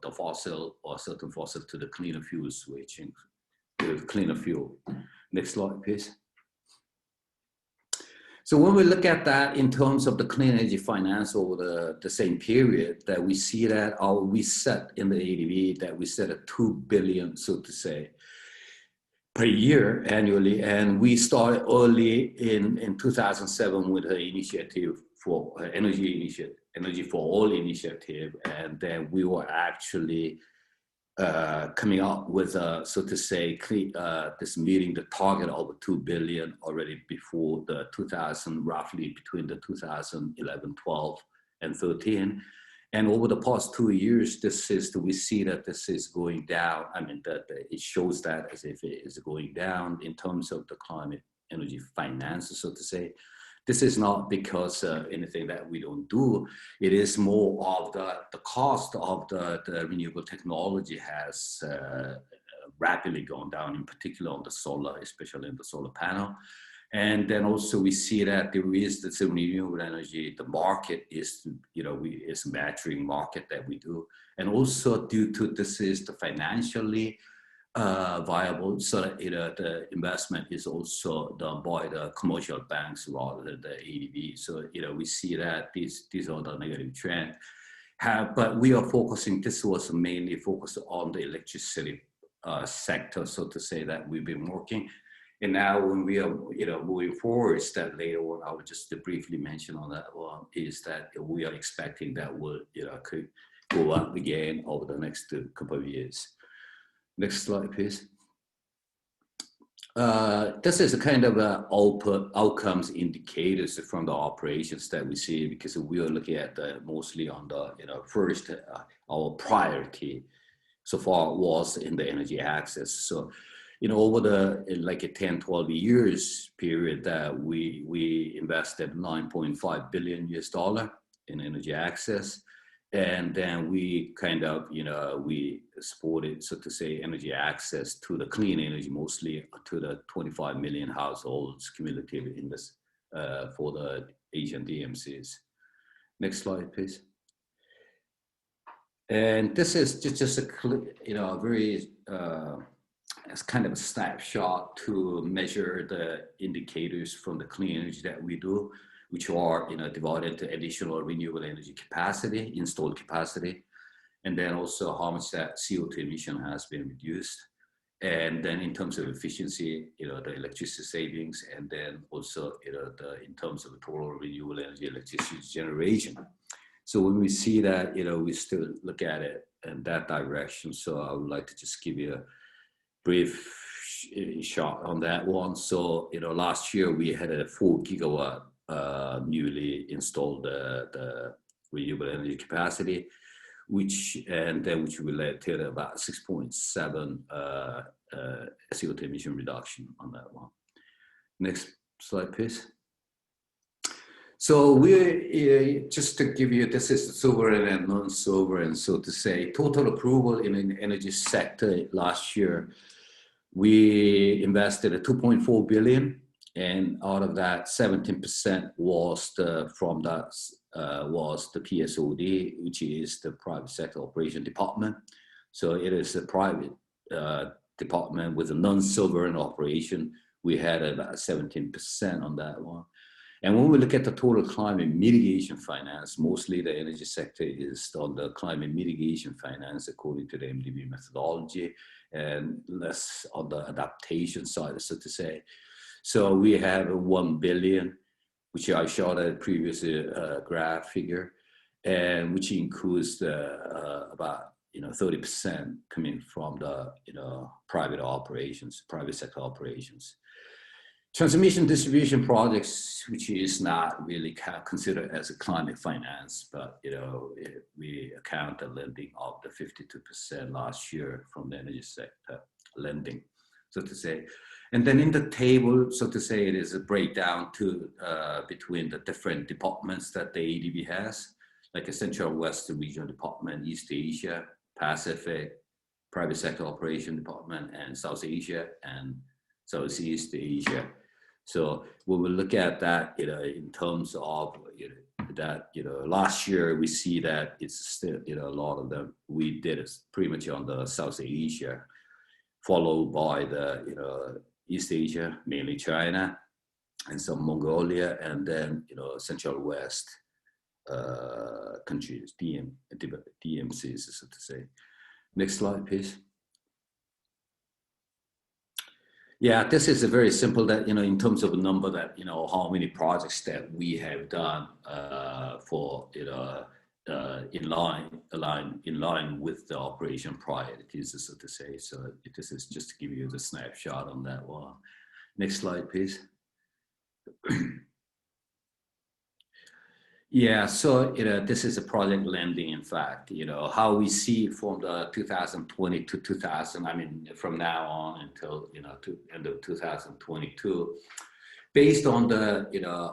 the fossil or certain fossil to the cleaner fuel switching, to cleaner fuel. Next slide, please. So when we look at that in terms of the clean energy finance over the same period, that we see that we set in the ADB that we set at 2 billion, so to say, per year annually. And we started early in 2007 with an initiative for Energy for All initiative. And then we were actually coming up with, so to say, this meeting the target of 2 billion already before the 2000, roughly between the 2011, 12 and 13. And over the past 2 years, we see that this is going down. I mean, that it shows that as if it is going down in terms of the climate energy finance, so to say. This is not because anything that we don't do. It is more of the cost of the renewable technology has rapidly gone down, in particular on the solar, especially in the solar panel. And then also we see that there is this renewable energy, the market is, is a maturing market that we do. And also due to this is the financially viable, so that the investment is also done by the commercial banks rather than the ADB. So we see that these are the negative trend. But we are focusing. This was mainly focused on the electricity sector, so to say, that we've been working. And now when we are moving forward, that later on I would just briefly mention on that one is that we are expecting that will go up again over the next couple of years. Next slide, please. This is a kind of outcomes indicators from the operations that we see, because we are looking at mostly on the, first, our priority so far was in the energy access. So, over the like a 10, 12 years period that we invested $9.5 billion in energy access. And then we kind of, we supported, so to say, energy access to the clean energy, mostly to the 25 million households cumulative in this for the Asian DMCs. Next slide, please. And this is just a very, it's kind of a snapshot to measure the indicators from the clean energy that we do, which are divided into additional renewable energy capacity, installed capacity, and then also how much that CO2 emission has been reduced. And then in terms of efficiency, the electricity savings, and then also in terms of the total renewable energy electricity generation. So when we see that, we still look at it in that direction. So I would like to just give you a brief shot on that one. So, last year we had a 4 gigawatt newly installed the renewable energy capacity, which will lead to about 6.7 CO2 emission reduction on that one. Next slide, please. So we just to give you, this is the sovereign and non-sovereign, so to say, total approval in the energy sector last year. We invested $2.4 billion. And out of that, 17% was the PSOD, which is the private sector operation department. So it is a private department with a non-sovereign operation. We had about 17% on that one. And when we look at the total climate mitigation finance, mostly the energy sector is on the climate mitigation finance according to the MDB methodology, and less on the adaptation side, so to say. So we have 1 billion, which I showed at a previous graph figure, and which includes about 30% coming from the private operations, private sector operations. Transmission distribution projects, which is not really considered as a climate finance, but we account the lending of the 52% last year from the energy sector lending, so to say. And then in the table, so to say, it is a breakdown to between the different departments that the ADB has, like a Central West Regional Department, East Asia, Pacific, Private Sector Operation Department, and South Asia and Southeast Asia. So when we look at that, in terms of that, last year we see that it's still, a lot of them we did it pretty much on the South Asia, followed by the East Asia, mainly China, and some Mongolia, and then Central West countries, DMCs, so to say. Next slide, please. Yeah, this is a very simple that, in terms of a number that, how many projects that we have done for, in line with the operation priorities, so to say. So this is just to give you the snapshot on that one. Next slide, please. Yeah, so this is a project lending, in fact, how we see from the 2020 to 2000, I mean, from now on until, to end of 2022, based on the,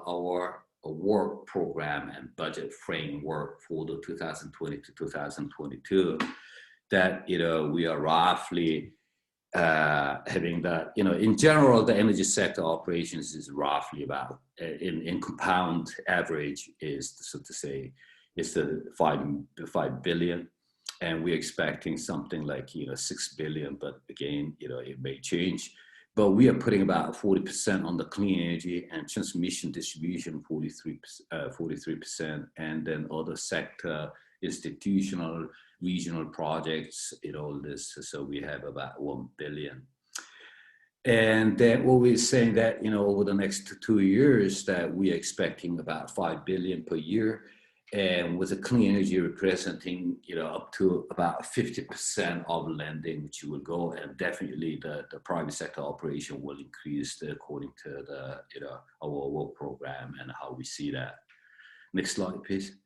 our work program and budget framework for the 2020 to 2022, that, we are roughly having that, in general, the energy sector operations is roughly about, in compound average is, so to say, is the 5 billion. And we're expecting something like, 6 billion, but again, it may change. But we are putting about 40% on the clean energy and transmission distribution, 43%, and then other sector, institutional, regional projects, all this. So we have about 1 billion. And then what we're saying that, over the next 2 years that we are expecting about 5 billion per year. and with the clean energy representing, up to about 50% of lending, which will go, and definitely the private sector operation will increase according to our work program and how we see that. Next slide, please.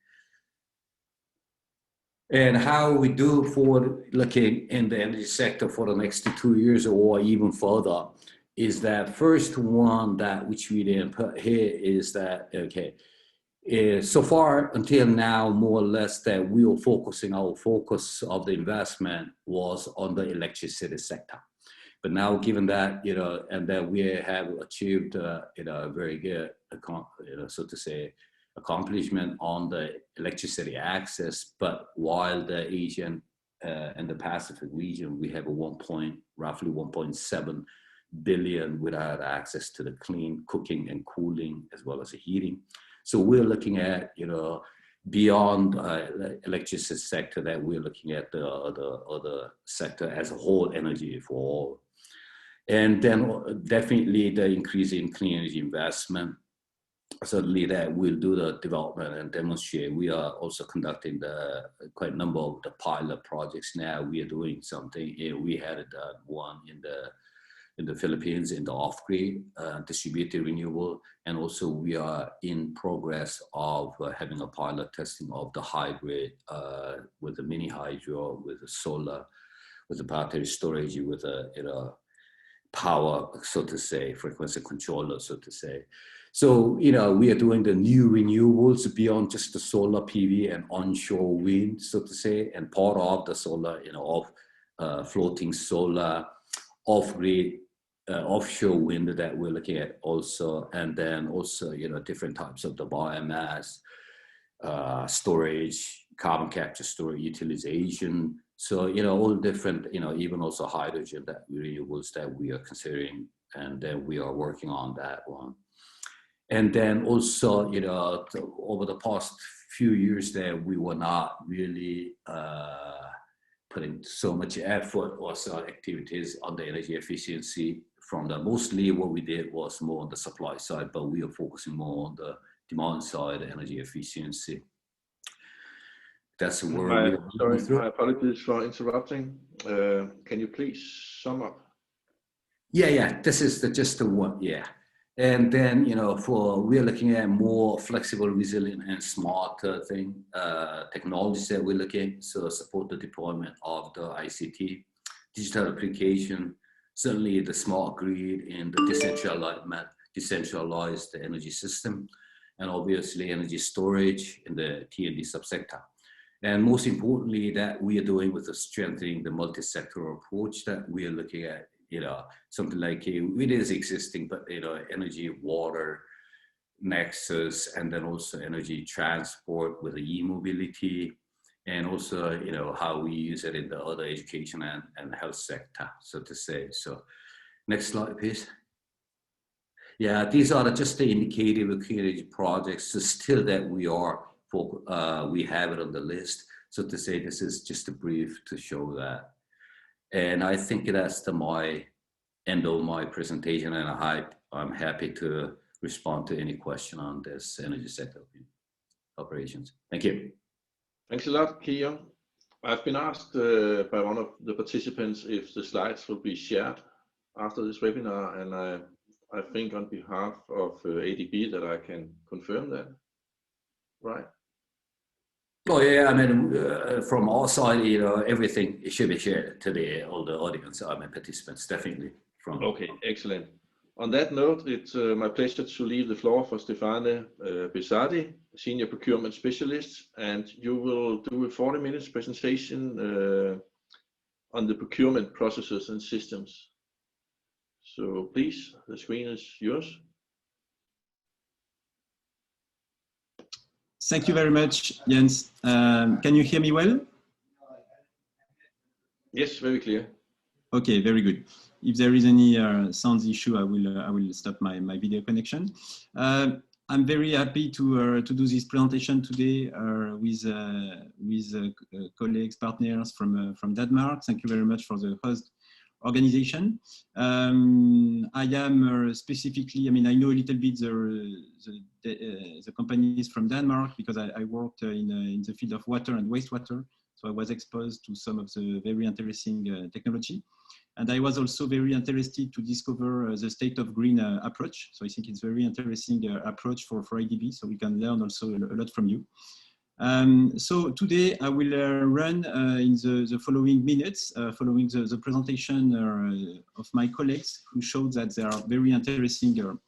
And how we do forward looking in the energy sector for the next 2 years or even further is that first one that which we didn't put here is that, okay, so far until now, more or less that we were focusing, our focus of the investment was on the electricity sector. But now given that, and that we have achieved, a very good, so to say, accomplishment on the electricity access, but while the Asian and the Pacific region, we have roughly 1.7 billion without access to the clean cooking and cooling as well as the heating. So we're looking at, beyond the electricity sector, that we're looking at the other sector as a whole, energy for all. And then definitely the increase in clean energy investment, certainly that we'll do the development and demonstrate. We are also conducting quite a number of the pilot projects now. We are doing something. We had one in the Philippines in the off-grid distributed renewable, and also we are in progress of having a pilot testing of the hybrid with the mini hydro, with the solar, with the battery storage, with a power, so to say, frequency controller, so to say. So, we are doing the new renewables beyond just the solar PV and onshore wind, so to say, and part of the solar, floating solar, off-grid, offshore wind that we're looking at also, and then also, different types of the biomass, storage, carbon capture, storage, utilization. So, all different, even also hydrogen renewables that we are considering, and then we are working on that one. And then also, over the past few years there, we were not really putting so much effort or so activities on the energy efficiency. Mostly what we did was more on the supply side, but we are focusing more on the demand side, energy efficiency. That's where my apologies for interrupting. Can you please sum up? Yeah. This is just the one. Yeah. And then, we're looking at more flexible, resilient, and smarter technologies that we're looking at. So support the deployment of the ICT, digital application, certainly the smart grid and the decentralized energy system, and obviously energy storage in the T&D subsector. And most importantly, that we are doing with the strengthening the multi-sectoral approach that we are looking at, something like it is existing, but energy, water, nexus, and then also energy transport with the e-mobility, and also how we use it in the other education and health sector, so to say. So next slide, please. Yeah, these are just the indicative clean energy projects. So still that we have it on the list, so to say. This is just a brief to show that. And I think that's the end of my presentation, and I'm happy to respond to any question on this energy sector operations. Thank you. Thanks a lot, Kiyoung. I've been asked by one of the participants if the slides will be shared after this webinar, and I think on behalf of ADB that I can confirm that, right? Oh yeah, I mean, from our side, everything should be shared to all the audience, participants, definitely. Okay, excellent. On that note, it's my pleasure to leave the floor for Stefane Besardi, Senior Procurement Specialist, and you will do a 40 minutes presentation on the procurement processes and systems. So please, the screen is yours. Thank you very much, Jens. Can you hear me well? Yes, very clear. Okay, very good. If there is any sound issue, I will stop my video connection. I'm very happy to do this presentation today with colleagues, partners from Denmark. Thank you very much for the host organization. I am specifically, I mean, I know a little bit the companies from Denmark because I worked in the field of water and wastewater. So I was exposed to some of the very interesting technology. And I was also very interested to discover the state of green approach. So I think it's very interesting approach for ADB. So we can learn also a lot from you. So today I will run in the following minutes, following the presentation of my colleagues who showed that there are very interesting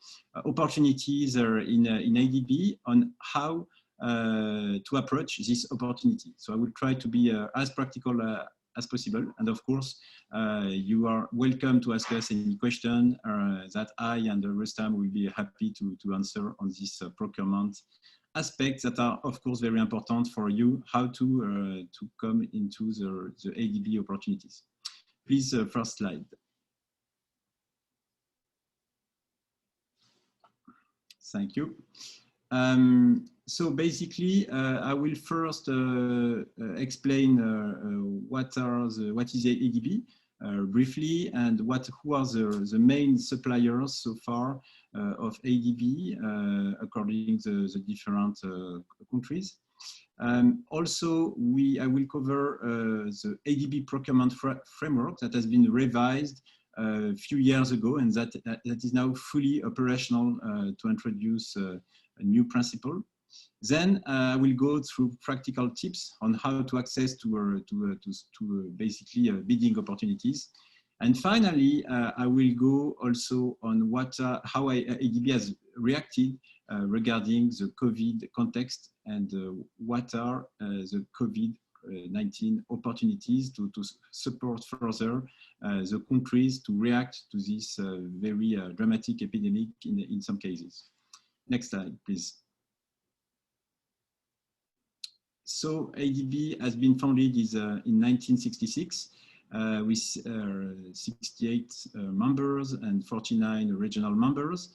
opportunities in ADB on how to approach this opportunity. So I will try to be as practical as possible. And of course, you are welcome to ask us any question that I and Rustam will be happy to answer on this procurement aspects that are, of course, very important for you, how to come into the ADB opportunities. Please, first slide. Thank you. So basically, I will first explain what is the ADB briefly, and who are the main suppliers so far of ADB according to the different countries. Also, I will cover the ADB procurement framework that has been revised a few years ago, and that is now fully operational to introduce a new principle. Then I will go through practical tips on how to access to basically bidding opportunities. And finally, I will go also on how ADB has reacted regarding the COVID context and what are the COVID-19 opportunities to support further the countries to react to this very dramatic epidemic in some cases. Next slide, please. So ADB has been founded in 1966 with 68 members and 49 regional members.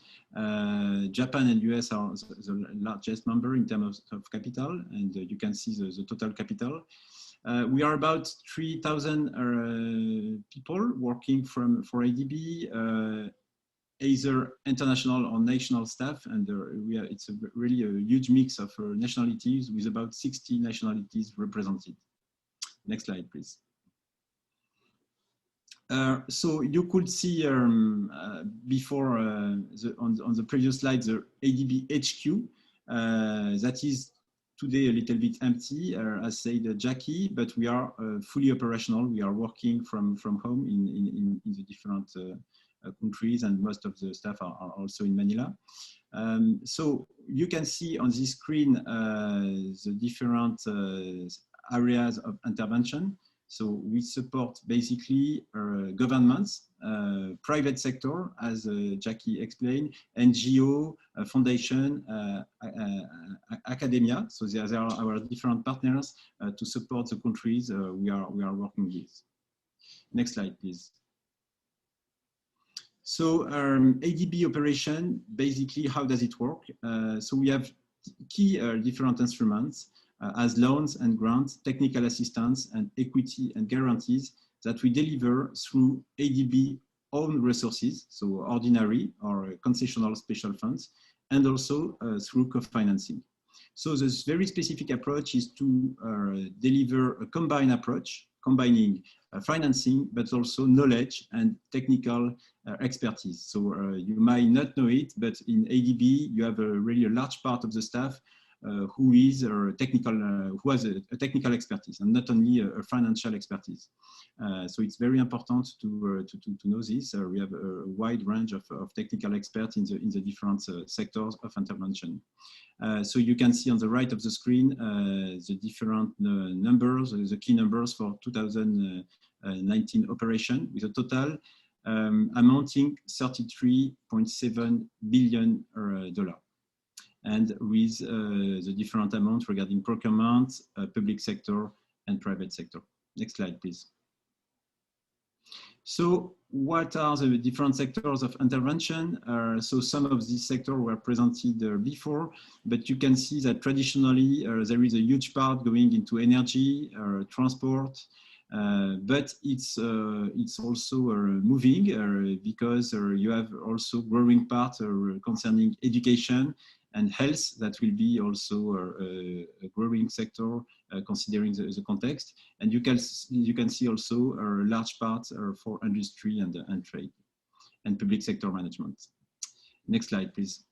Japan and US are the largest member in terms of capital, and you can see the total capital. We are about 3,000 people working for ADB, either international or national staff, and it's really a huge mix of nationalities with about 60 nationalities represented. Next slide, please. So you could see before on the previous slide the ADB HQ that is today a little bit empty, as said Jackie, but we are fully operational. We are working from home in the different countries, and most of the staff are also in Manila. So you can see on this screen the different areas of intervention. So we support basically governments, private sector, as Jackie explained, NGO, foundation, academia. So there are our different partners to support the countries we are working with. Next slide, please. So ADB operation, basically, how does it work? So we have key different instruments as loans and grants, technical assistance, and equity and guarantees that we deliver through ADB own resources, so ordinary or concessional special funds, and also through co-financing. So this very specific approach is to deliver a combined approach, combining financing, but also knowledge and technical expertise. So you might not know it, but in ADB, you have really a large part of the staff who is technical, who has a technical expertise, and not only a financial expertise. So it's very important to know this. We have a wide range of technical experts in the different sectors of intervention. So you can see on the right of the screen the different numbers, the key numbers for 2019 operation, with a total amounting $33.7 billion. And with the different amounts regarding procurement, public sector, and private sector. Next slide, please. So what are the different sectors of intervention? So some of these sectors were presented before, but you can see that traditionally there is a huge part going into energy, transport, But it's also moving because you have also growing part concerning education and health that will be also a growing sector considering the context. And you can see also a large part for industry and trade and public sector management. Next slide, please.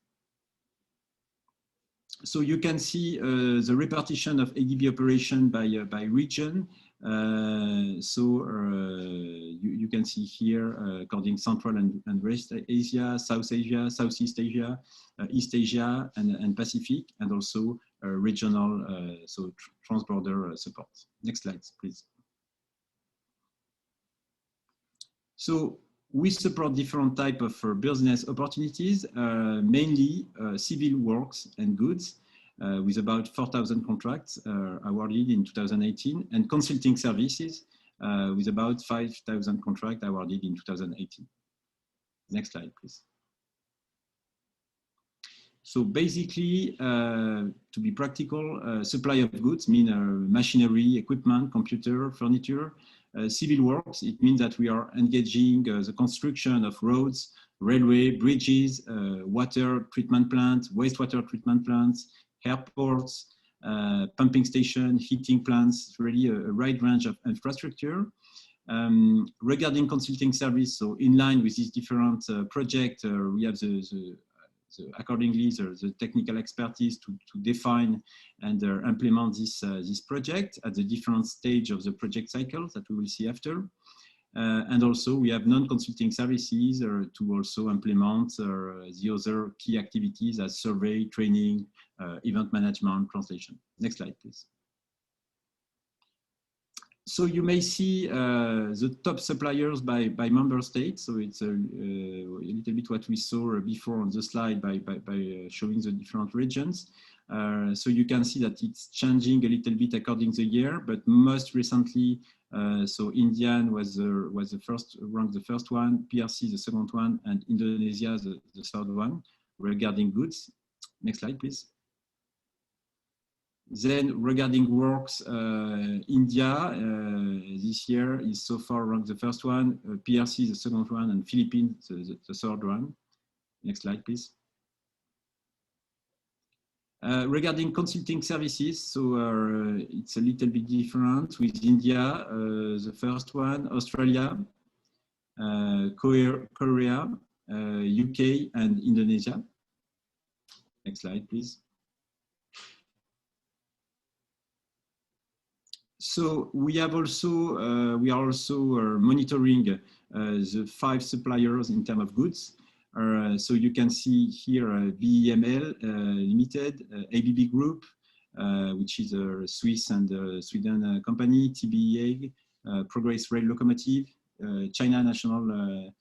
So you can see the repartition of ADB operation by region. You can see here according Central and West Asia, South Asia, Southeast Asia, East Asia, and Pacific, and also regional, so transborder support. Next slide, please. So we support different type of business opportunities, mainly civil works and goods, with about 4,000 contracts awarded in 2018, and consulting services with about 5,000 contracts awarded in 2018. Next slide, please. So basically, to be practical, supply of goods mean machinery, equipment, computer, furniture. Civil works, it means that we are engaging the construction of roads, railway, bridges, water treatment plants, wastewater treatment plants, airports, pumping station, heating plants, really a wide range of infrastructure. Regarding consulting service, so in line with these different projects, we have accordingly the technical expertise to define and implement this project at the different stage of the project cycle that we will see after. And also we have non-consulting services to also implement the other key activities as survey, training, event management, translation. Next slide, please. So you may see the top suppliers by member state. So it's a little bit what we saw before on the slide by showing the different regions. So you can see that it's changing a little bit according to the year, but most recently, so Indian was the first, ranked the first one, PRC the second one, and Indonesia the third one regarding goods. Next slide, please. Then regarding works, India this year is so far ranked the first one, PRC the second one, and Philippines the third one. Next slide, please. Regarding consulting services, so it's a little bit different with India, the first one, Australia, Korea, UK, and Indonesia. Next slide, please. So we are also monitoring the 5 suppliers in terms of goods. So you can see here BEML Limited, ABB Group, which is a Swiss and Sweden company, TBEA, Progress Rail Locomotive, China National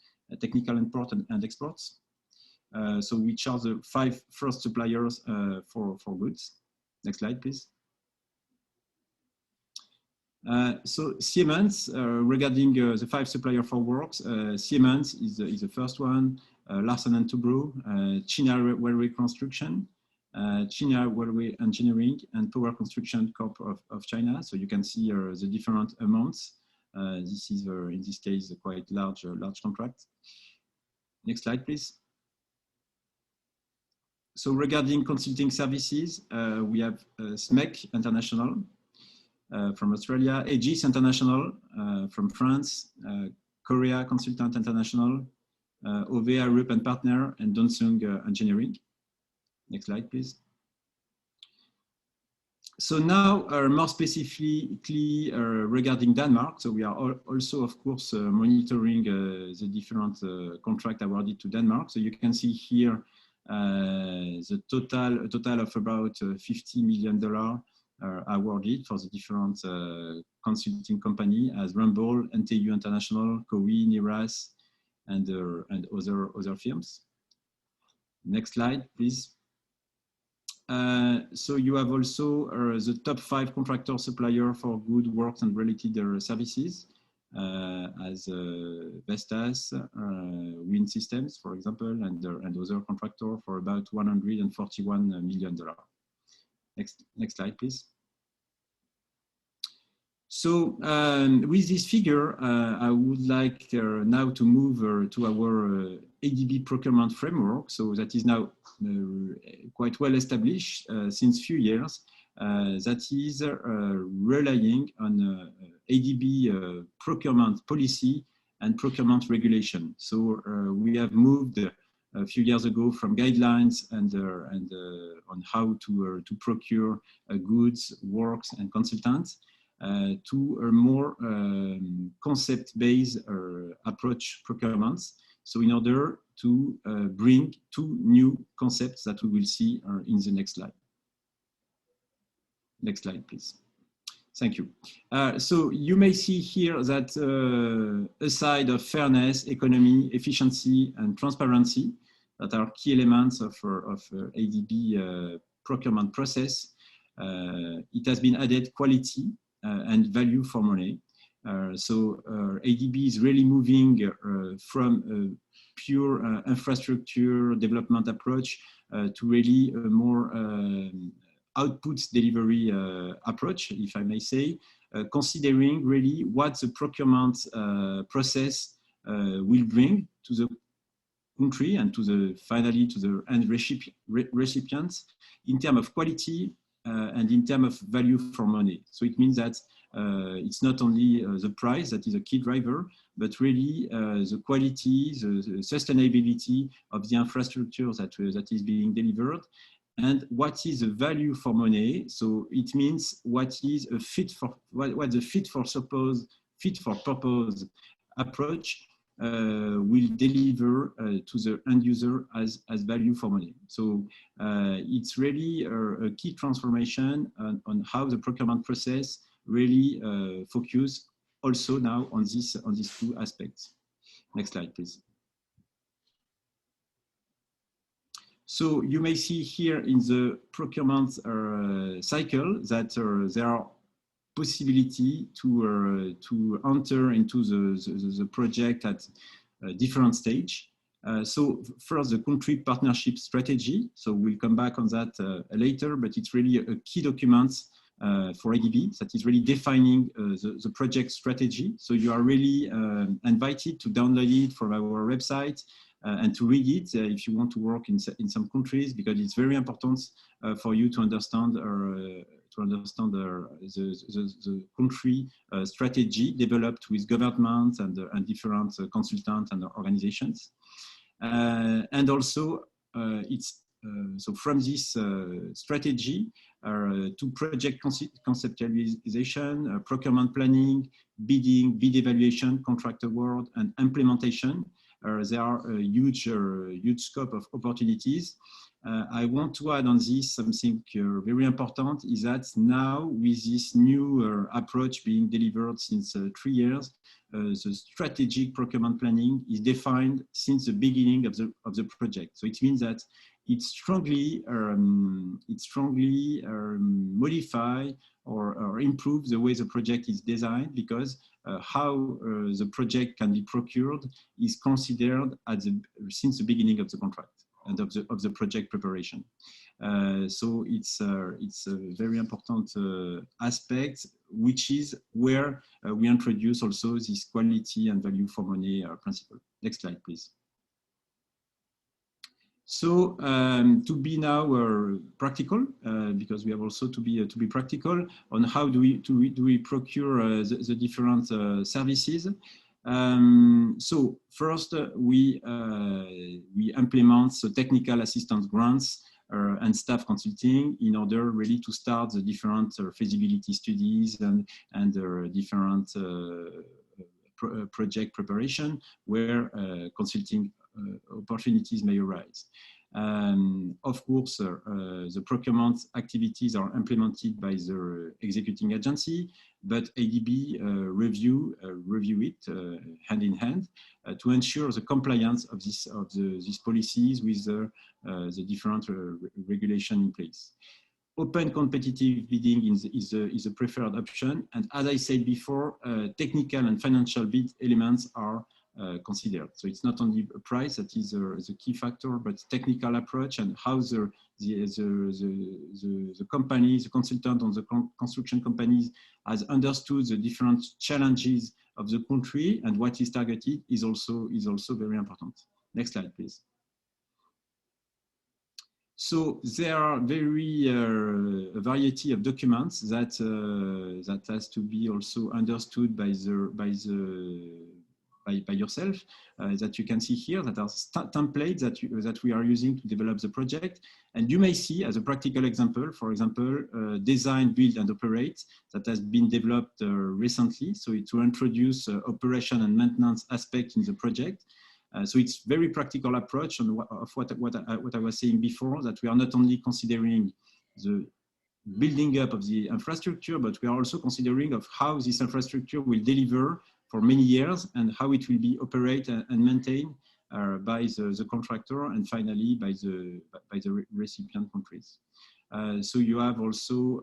Technical Import and Exports. So which are the 5 first suppliers for goods. Next slide, please. So Siemens, regarding the 5 supplier for works, Siemens is the first one, Larsen & Toubro, China Railway Construction, China Railway Engineering, and Power Construction Corp of China. So you can see the different amounts. This is, in this case, a quite large contract. Next slide, please. So regarding consulting services, we have SMEC International, from Australia, Aegis International from France, Korea Consultant International, OVA Group and Partner, and Donsung Engineering. Next slide, please. So now, more specifically regarding Denmark, so we are also, of course, monitoring the different contract awarded to Denmark. So you can see here the total of about $50 million awarded for the different consulting company as Rumble, NTU International, COWI, NIRAS, and other firms. Next slide, please. So you have also the top 5 contractor supplier for good works and related services as Vestas, Wind Systems, for example, and other contractor for about $141 million. Next slide, please. So with this figure, I would like now to move to our ADB procurement framework. So that is now quite well established since few years. That is relying on ADB procurement policy and procurement regulation. So we have moved a few years ago from guidelines and on how to procure goods, works, and consultants to a more concept-based approach procurements. So in order to bring two new concepts that we will see in the next slide. Next slide, please. Thank you. So you may see here that aside of fairness, economy, efficiency, and transparency, that are key elements of ADB procurement process, it has been added quality and value for money. So ADB is really moving from a pure infrastructure development approach to really a more outputs delivery approach, if I may say, considering really what the procurement process will bring to the country and finally to the end recipients in terms of quality and in terms of value for money. So it means that it's not only the price that is a key driver, but really the quality, the sustainability of the infrastructure that is being delivered. And what is the value for money? So it means what is a fit for purpose approach will deliver to the end user as value for money. So it's really a key transformation on how the procurement process really focus also now on these two aspects. Next slide, please. So you may see here in the procurement cycle that there are possibility to enter into the project at a different stage. So first, the country partnership strategy. So we'll come back on that later, but it's really a key document for ADB that is really defining the project strategy. So you are really invited to download it from our website and to read it if you want to work in some countries, because it's very important for you to understand the country strategy developed with governments and different consultants and organizations. And also so from this strategy to project conceptualization, procurement planning, bidding, bid evaluation, contract award, and implementation, there are a huge scope of opportunities. I want to add on this something very important is that now with this new approach being delivered since 3 years, the strategic procurement planning is defined since the beginning of the project. So it means that it strongly modify or improve the way the project is designed, because how the project can be procured is considered since the beginning of the contract and of the project preparation. So it's a very important aspect, which is where we introduce also this quality and value for money principle. Next slide, please. So to be now practical, because we have also to be practical on how do we procure the different services. So first we implement the technical assistance grants and staff consulting in order really to start the different feasibility studies and different project preparation where consulting opportunities may arise. Of course, the procurement activities are implemented by the executing agency, but ADB review it hand in hand to ensure the compliance of these policies with the different regulation in place. Open competitive bidding is a preferred option, and as I said before, technical and financial bid elements are considered. So it's not only a price that is the key factor, but technical approach and how the company, the consultant on the construction companies has understood the different challenges of the country and what is targeted is also very important. Next slide, please. So there are a variety of documents that that has to be also understood by yourself, that you can see here, that are templates that we are using to develop the project. And you may see as a practical example, for example, design, build and operate that has been developed recently. So to introduce operation and maintenance aspect in the project. So it's very practical approach on what I was saying before, that we are not only considering the building up of the infrastructure, but we are also considering of how this infrastructure will deliver for many years and how it will be operated and maintained by the contractor and finally by the recipient countries. So you have also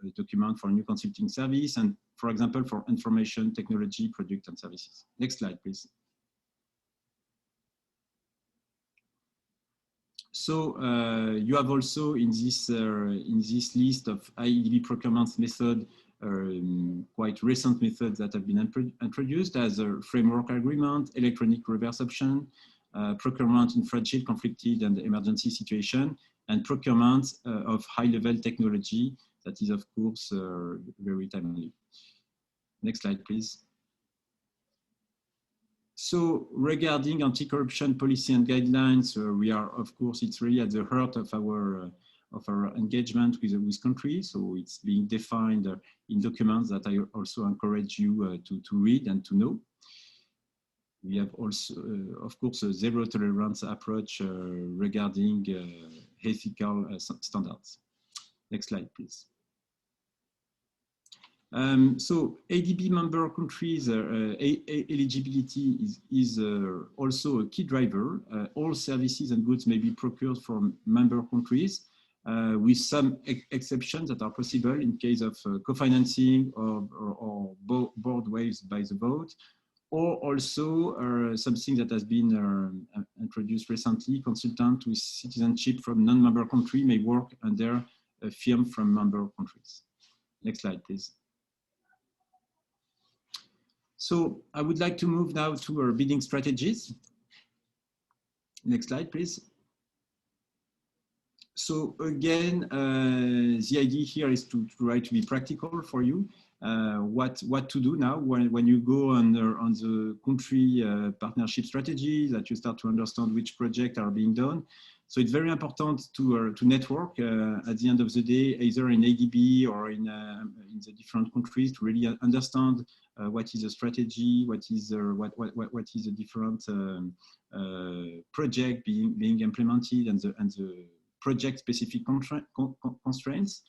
a document for new consulting service and, for example, for information technology, product and services. Next slide, please. So you have also in this list of IEDB procurement method quite recent methods that have been introduced as a framework agreement, electronic reverse option, procurement in fragile, conflicted and emergency situation, and procurement of high-level technology that is of course very timely. Next slide, please. So regarding anti-corruption policy and guidelines, we are, of course, it's really at the heart of our engagement with countries. So it's being defined in documents that I also encourage you to read and to know. We have also, of course, a zero tolerance approach regarding ethical standards. Next slide, please. So ADB member countries eligibility is also a key driver. All services and goods may be procured from member countries with some exceptions that are possible in case of co-financing or board waived by the vote, or also something that has been introduced recently, consultant with citizenship from non-member country may work under a firm from member countries. Next slide, please. So I would like to move now to our bidding strategies. Next slide, please. So again, the idea here is to try to be practical for you. What to do now when you go on the country partnership strategy, that you start to understand which projects are being done. So it's very important to network at the end of the day, either in ADB or in the different countries, to really understand what is the strategy, what is the different project being implemented, and the project-specific constraints,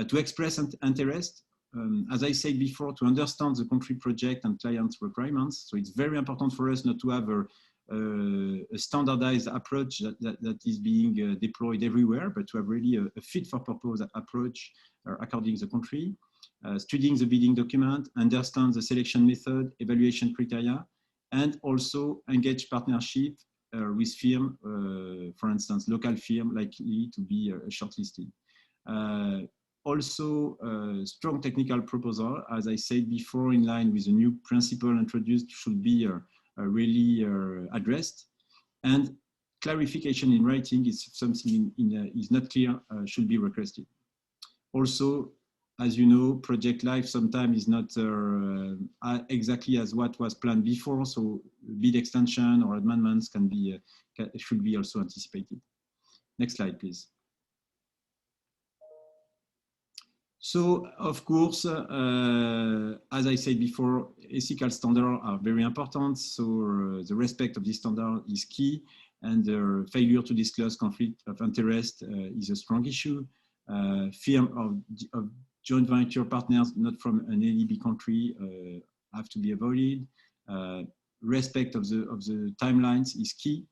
to express interest. As I said before, to understand the country project and client requirements. So it's very important for us not to have a standardized approach that is being deployed everywhere, but to have really a fit-for-purpose approach according to the country. Studying the bidding document, understand the selection method, evaluation criteria, and also engage partnership with firm, for instance, local firm likely to be shortlisted. Also, strong technical proposal, as I said before, in line with the new principle introduced, should be really addressed. And clarification in writing is something is not clear, should be requested. Also, as you know, project life sometimes is not exactly as what was planned before, so bid extension or amendments should be also anticipated. Next slide, please. So, of course, as I said before, ethical standards are very important. So the respect of this standard is key, and the failure to disclose conflict of interest is a strong issue. Firm of joint venture partners not from an ADB country have to be avoided. Respect of the timelines is key.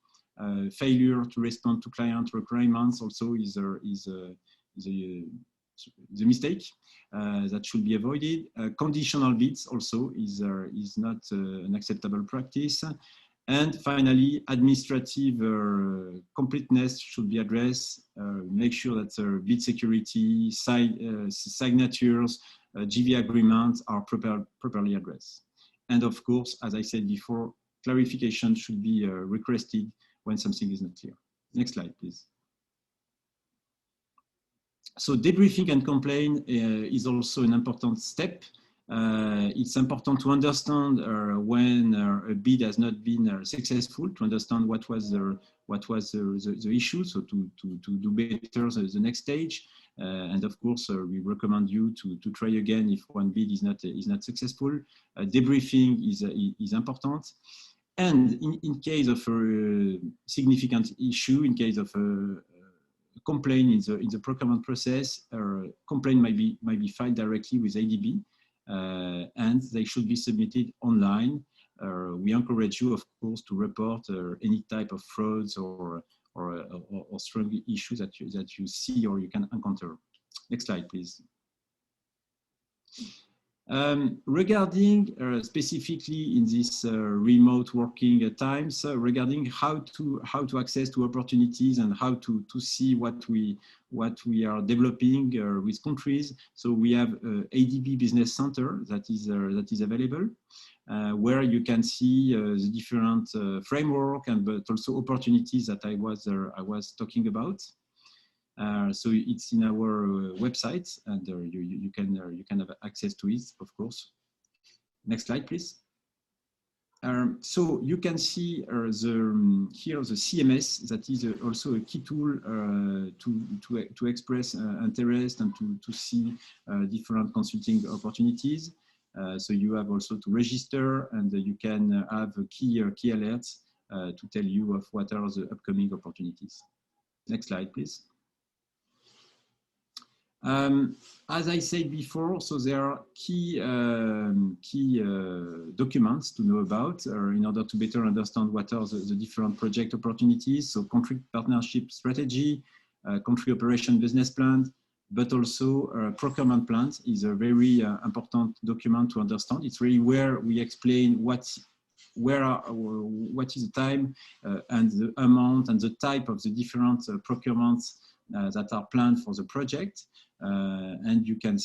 Failure to respond to client requirements also is the mistake. that should be avoided. Conditional bids also is not an acceptable practice. And finally, administrative completeness should be addressed. Make sure that bid security, signatures, GV agreements are properly addressed. And of course, as I said before, clarification should be requested when something is not clear. Next slide, please. So debriefing and complaint is also an important step. It's important to understand when a bid has not been successful, to understand what was the issue, so to do better the next stage. And of course, we recommend you to try again if one bid is not successful. Debriefing is important. And in case of a significant issue, in case of a complaint in the procurement process, complaint might be filed directly with ADB. And they should be submitted online. We encourage you, of course, to report any type of frauds or strong issues that you see or you can encounter. Next slide, please. Regarding specifically in this remote working times, regarding how to access to opportunities and how to see what we are developing with countries. So we have ADB Business Center that is available, where you can see the different framework but also opportunities that I was talking about. So it's in our website, and you can have access to it, of course. Next slide, please. So you can see here the CMS, that is also a key tool to express interest and to see different consulting opportunities. So you have also to register, and you can have key alerts to tell you of what are the upcoming opportunities. Next slide, please. As I said before, so there are key documents to know about in order to better understand what are the different project opportunities. So country partnership strategy, country operation business plan, but also procurement plans is a very important document to understand. It's really where we explain what is the time and the amount and the type of the different procurements that are planned for the project. And you can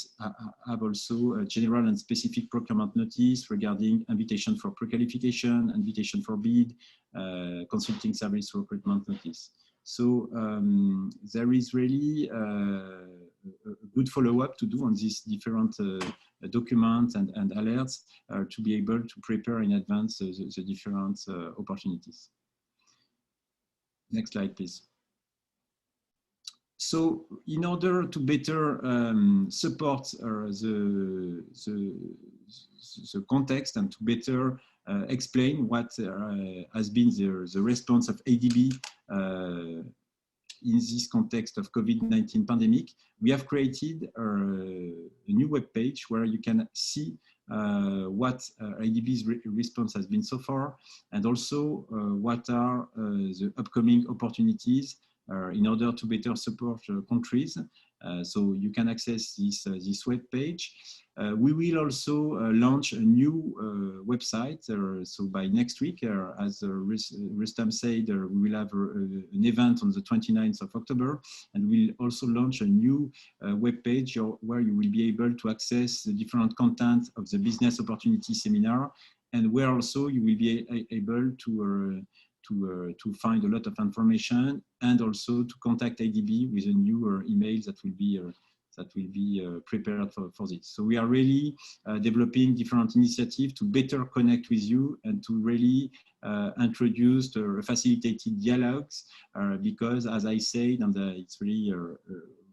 have also a general and specific procurement notice regarding invitation for pre-qualification, invitation for bid, consulting service recruitment notice. So there is really a good follow-up to do on these different documents and alerts to be able to prepare in advance the different opportunities. Next slide, please. So in order to better support the context and to better explain what has been the response of ADB in this context of COVID-19 pandemic, we have created a new web page where you can see what ADB's response has been so far, and also what are the upcoming opportunities in order to better support countries. So you can access this web page. We will also launch a new website. So by next week, as Rustam said, we will have an event on the 29th of October, and we'll also launch a new web page where you will be able to access the different content of the business opportunity seminar, and where also you will be able to find a lot of information, and also to contact ADB with a new email that will be prepared for this. So we are really developing different initiatives to better connect with you and to really introduce facilitated dialogues, because as I said, and it's really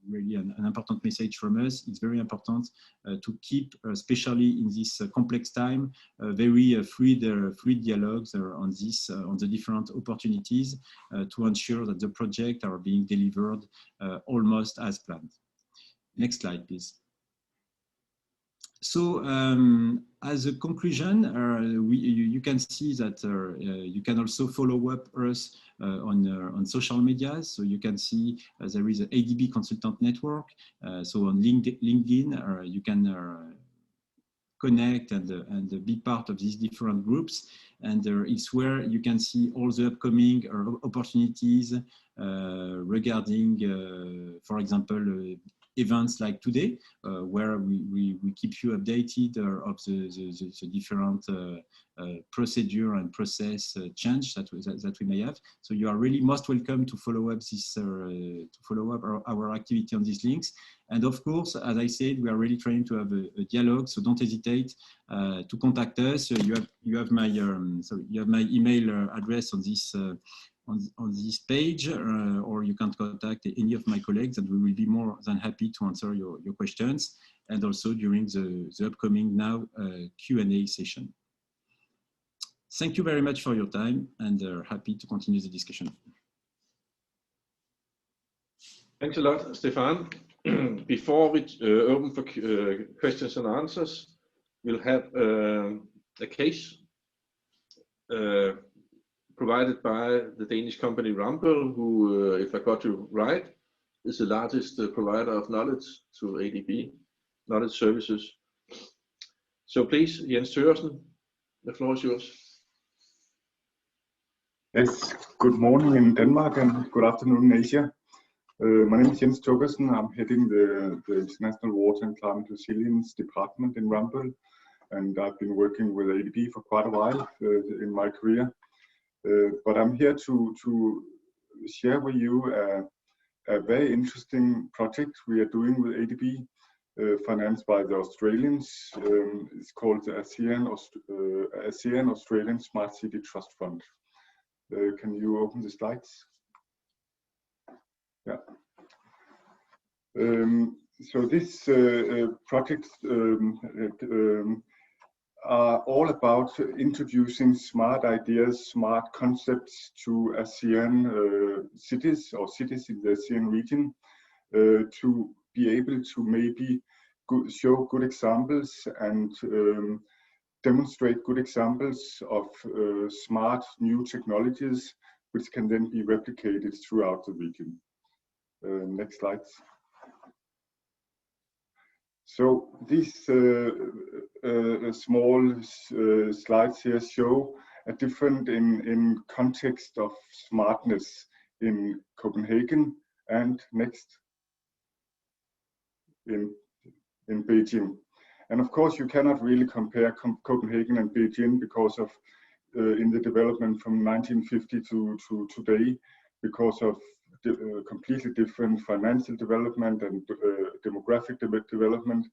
really an important message from us. It's very important to keep, especially in this complex time, very free dialogues on the different opportunities to ensure that the projects are being delivered almost as planned. Next slide, please. So as a conclusion, you can see that you can also follow up us on social media. So you can see there is an ADB consultant network. So on LinkedIn, you can connect and be part of these different groups. And it's where you can see all the upcoming opportunities regarding, for example, events like today, where we keep you updated of the different procedure and process change that we may have. So you are really most welcome to follow up this our activity on these links. And of course, as I said, we are really trying to have a dialogue. So don't hesitate to contact us. You have my email address on this. On this page, or you can contact any of my colleagues, and we will be more than happy to answer your questions, and also during the upcoming now Q&A session. Thank you very much for your time, and happy to continue the discussion. Thanks a lot, Stefan. Before we open for questions and answers, we'll have a case provided by the Danish company Ramboll, who, if I got you right, is the largest provider of knowledge to ADB, knowledge services. So please, Jens Thøgersen, the floor is yours. Yes, good morning in Denmark and good afternoon in Asia. My name is Jens Thøgersen. I'm heading the International Water and Climate Resilience Department in Ramboll, and I've been working with ADB for quite a while in my career. But I'm here to share with you a very interesting project we are doing with ADB, financed by the Australians. It's called the ASEAN Australian Smart City Trust Fund. Can you open the slides? Yeah. So this project are all about introducing smart ideas, smart concepts to ASEAN cities or cities in the ASEAN region to be able to maybe show good examples and demonstrate good examples of smart new technologies which can then be replicated throughout the region. Next slide. So these small slides here show a different in context of smartness in Copenhagen and next in Beijing. And of course, you cannot really compare Copenhagen and Beijing because of in the development from 1950 to today, because of completely different financial development and demographic development.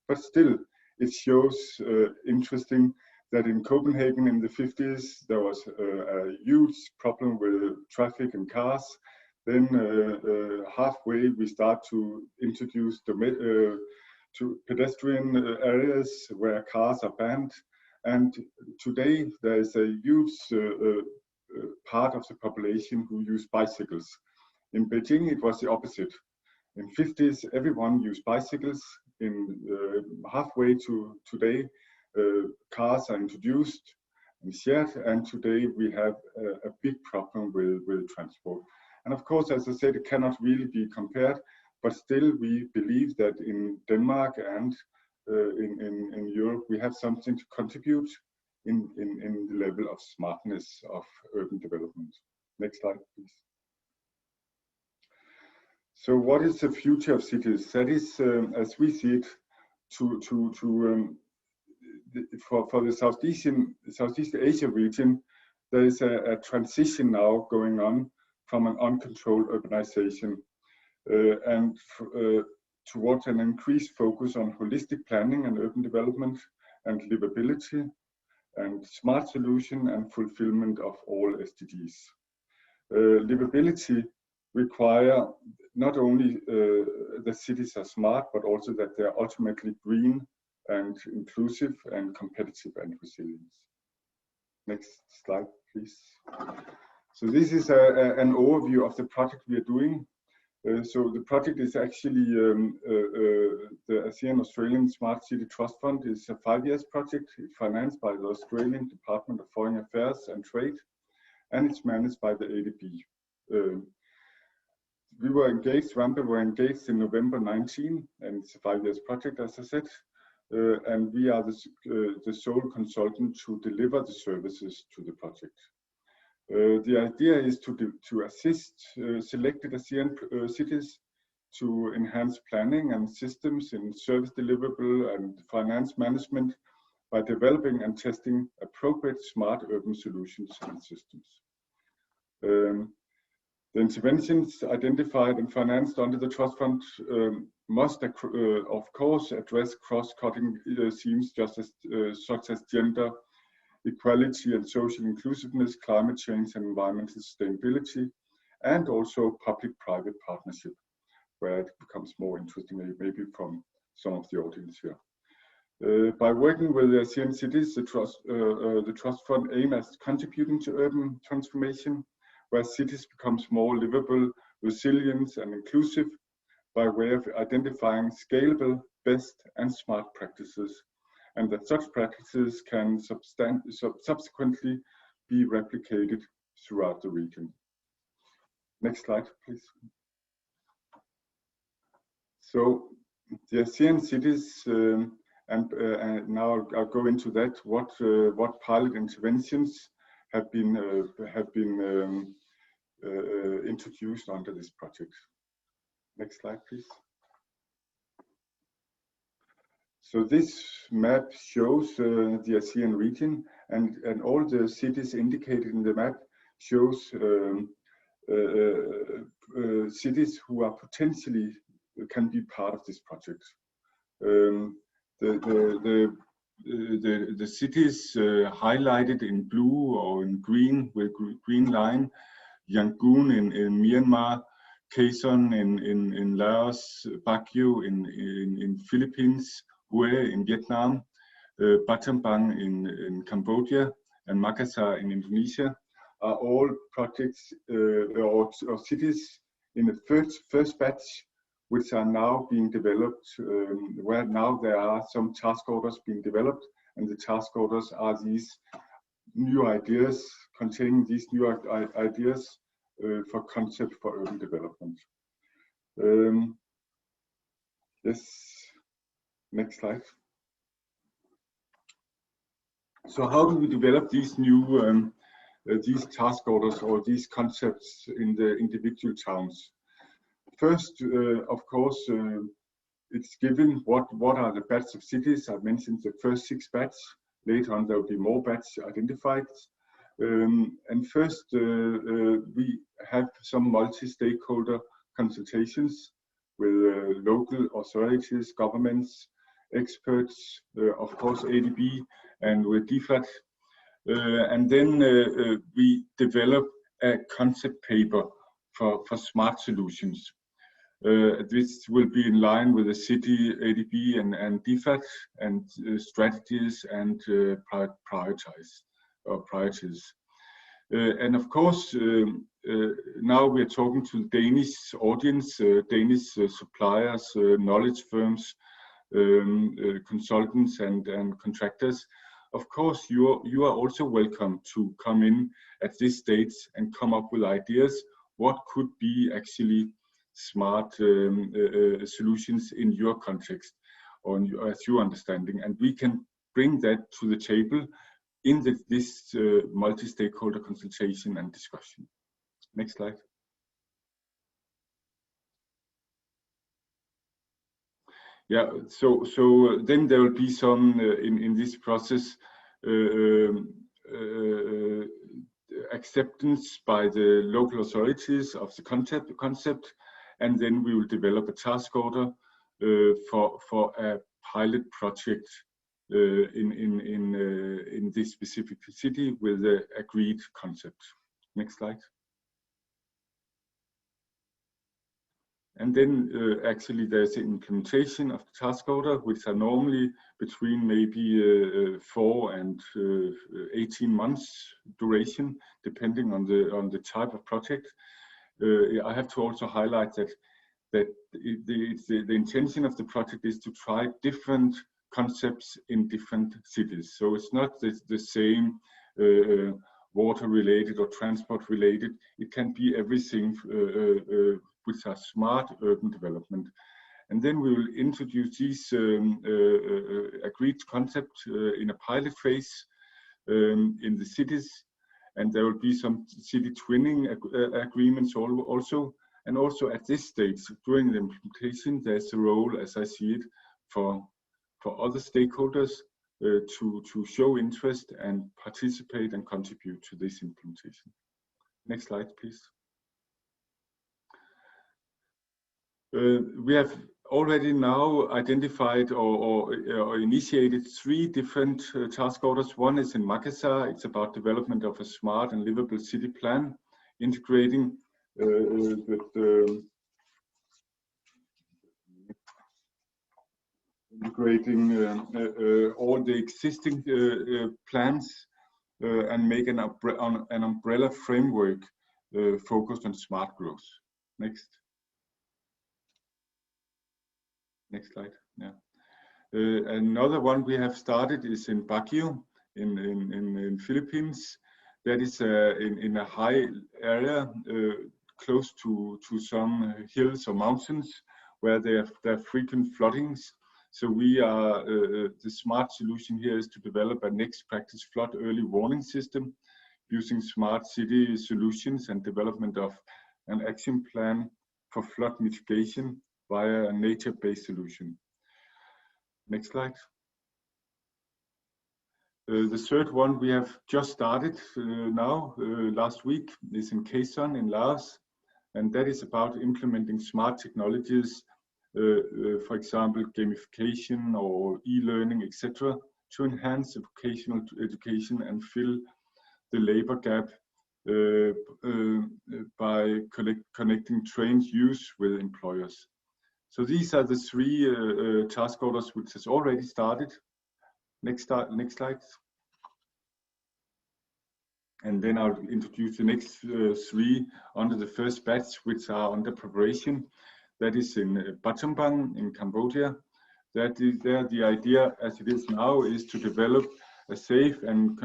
But still, it shows interesting that in Copenhagen in the 50s, there was a huge problem with traffic and cars. Then halfway, we start to introduce to pedestrian areas where cars are banned. And today, there is a huge part of the population who use bicycles. In Beijing, it was the opposite. In 50s, everyone used bicycles. In halfway to today, cars are introduced and shared, and today we have a big problem with transport. And of course, as I said, it cannot really be compared, but still we believe that in Denmark and in Europe, we have something to contribute in the level of smartness of urban development. Next slide, please. So what is the future of cities? That is, as we see it, for the Southeast Asia region, there is a transition now going on from an uncontrolled urbanization and towards an increased focus on holistic planning and urban development and livability and smart solution and fulfillment of all SDGs. Livability require not only that cities are smart, but also that they are ultimately green and inclusive and competitive and resilient. Next slide, please. So this is an overview of the project we are doing. So the project is actually the ASEAN Australian Smart City Trust Fund is a 5-year project. It's financed by the Australian Department of Foreign Affairs and Trade. and it's managed by the ADB. We were engaged, Rampe were engaged in November 19, and it's a 5-year project, as I said, and we are the sole consultant to deliver the services to the project. The idea is to assist selected ASEAN cities to enhance planning and systems in service deliverable and finance management by developing and testing appropriate smart urban solutions and systems. The interventions identified and financed under the Trust Fund must, of course, address cross-cutting themes such as gender equality and social inclusiveness, climate change and environmental sustainability, and also public-private partnership, where it becomes more interesting maybe from some of the audience here. By working with the ASEAN cities, the Trust Fund aims at contributing to urban transformation, where cities becomes more livable, resilient and inclusive by way of identifying scalable, best and smart practices, and that such practices can subsequently be replicated throughout the region. Next slide, please. So the ASEAN cities, and now I'll go into that. What pilot interventions have been introduced under this project? Next slide, please. So this map shows the ASEAN region, and all the cities indicated in the map shows cities who are potentially can be part of this project. The cities highlighted in blue or in green with green line: Yangon in Myanmar, Quezon in Laos, Baguio in Philippines, Hue in Vietnam, Battambang in Cambodia, and Makassar in Indonesia are all projects or cities in the first batch, which are now being developed, where now there are some task orders being developed, and the task orders are these new ideas, containing these new ideas for concept for urban development. Yes, next slide. So how do we develop these new these task orders or these concepts in the individual towns? First, of course, it's given what are the batch of cities. I mentioned the first 6 batch. Later on, there will be more batch identified. And first, we have some multi-stakeholder consultations with local authorities, governments, experts, of course, ADB, and with DFAT. And then we develop a concept paper for smart solutions. This will be in line with the city ADB and DFAT and strategies and priorities. And of course, now we are talking to the Danish audience, Danish suppliers, knowledge firms, consultants and contractors. Of course, you are also welcome to come in at this stage and come up with ideas. What could be actually smart solutions in your context or as your understanding, and we can bring that to the table in this multi-stakeholder consultation and discussion. Next slide. Yeah, so then there will be some in this process acceptance by the local authorities of the concept, and then we will develop a task order for a pilot project in this specific city with the agreed concept. Next slide. And then actually there's the implementation of the task order, which are normally between maybe 4 and 18 months duration, depending on the type of project. I have to also highlight that the intention of the project is to try different concepts in different cities. So it's not the same water related or transport related. It can be everything which are smart urban development. And then we will introduce these agreed concepts in a pilot phase in the cities. And there will be some city twinning agreements also. And also at this stage, during the implementation, there's a role, as I see it, for other stakeholders to show interest and participate and contribute to this implementation. Next slide, please. We have already now identified or initiated 3 different task orders. One is in Makassar. It's about development of a smart and livable city plan, integrating all the existing plans and make an umbrella framework focused on smart growth. Next. Next slide. Yeah. Another one we have started is in Baguio in Philippines. That is in a high area close to some hills or mountains where there are frequent floodings. So we are the smart solution here is to develop a next practice flood early warning system using smart city solutions and development of an action plan for flood mitigation via a nature-based solution. Next slide. The third one we have just started last week is in Quezon in Laos, and that is about implementing smart technologies, for example, gamification or e-learning, etc., to enhance vocational education and fill the labor gap by connecting trained youth with employers. So these are the 3 task orders which has already started. Next slide. And then I'll introduce the next 3 under the first batch, which are under preparation. That is in Battambang in Cambodia. That is there. The idea, as it is now, is to develop a safe and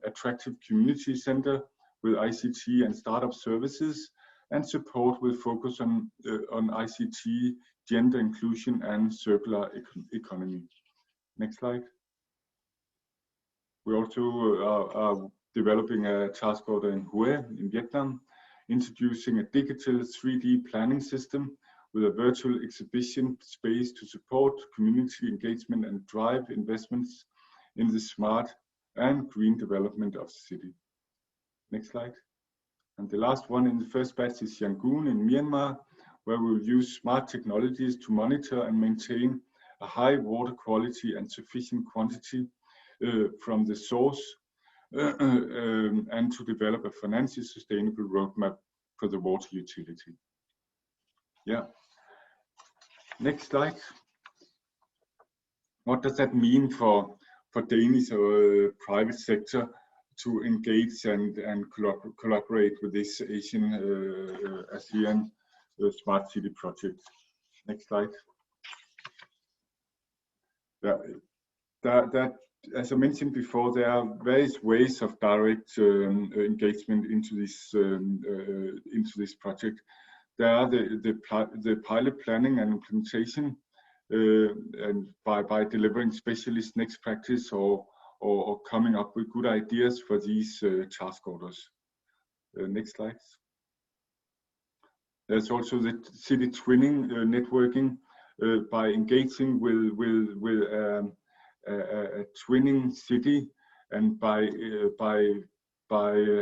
attractive community center with ICT and startup services, and support will focus on ICT, gender inclusion, and circular economy. Next slide. We also are developing a task order in Hue in Vietnam, introducing a digital 3D planning system with a virtual exhibition space to support community engagement and drive investments in the smart and green development of the city. Next slide. And the last one in the first batch is Yangon in Myanmar, where we will use smart technologies to monitor and maintain a high water quality and sufficient quantity from the source and to develop a financially sustainable roadmap for the water utility. Yeah. Next slide. What does that mean for Danish private sector to engage and collaborate with this ASEAN Smart City project? Next slide. Yeah, that as I mentioned before, there are various ways of direct engagement into this project. There are the pilot planning and implementation, and by delivering specialist next practice or coming up with good ideas for these task orders. Next slide. There's also the city twinning networking by engaging with a twinning city, and by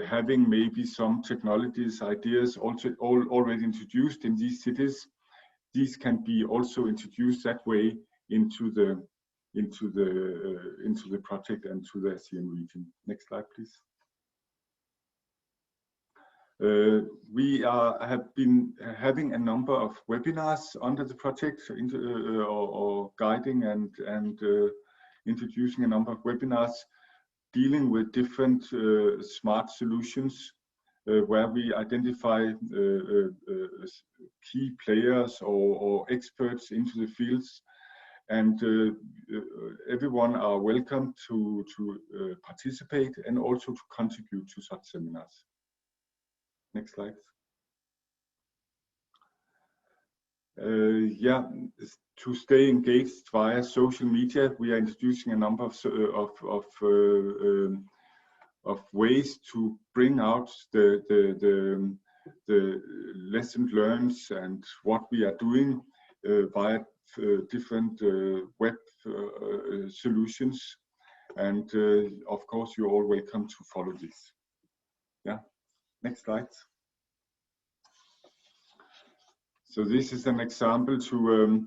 having maybe some technologies, ideas also already introduced in these cities. These can be also introduced that way into the project and to the ASEAN region. Next slide, please. We have been having a number of webinars under the project, or guiding and introducing a number of webinars dealing with different smart solutions, where we identify key players or experts into the fields, and everyone are welcome to participate and also to contribute to such seminars. Next slide. Yeah, to stay engaged via social media, we are introducing a number of ways to bring out the lessons learned and what we are doing via different web solutions. And of course, you're all welcome to follow this. Yeah, next slide. So this is an example to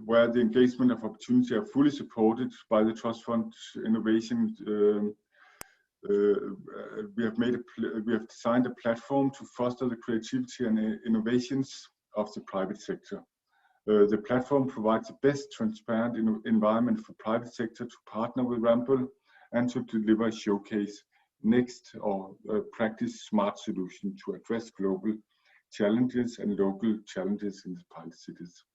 where the engagement of opportunity are fully supported by the Trust Fund Innovation. We have designed a platform to foster the creativity and innovations of the private sector. The platform provides the best transparent environment for private sector to partner with Rample and to deliver a showcase next or practice smart solution to address global challenges and local challenges in the pilot cities.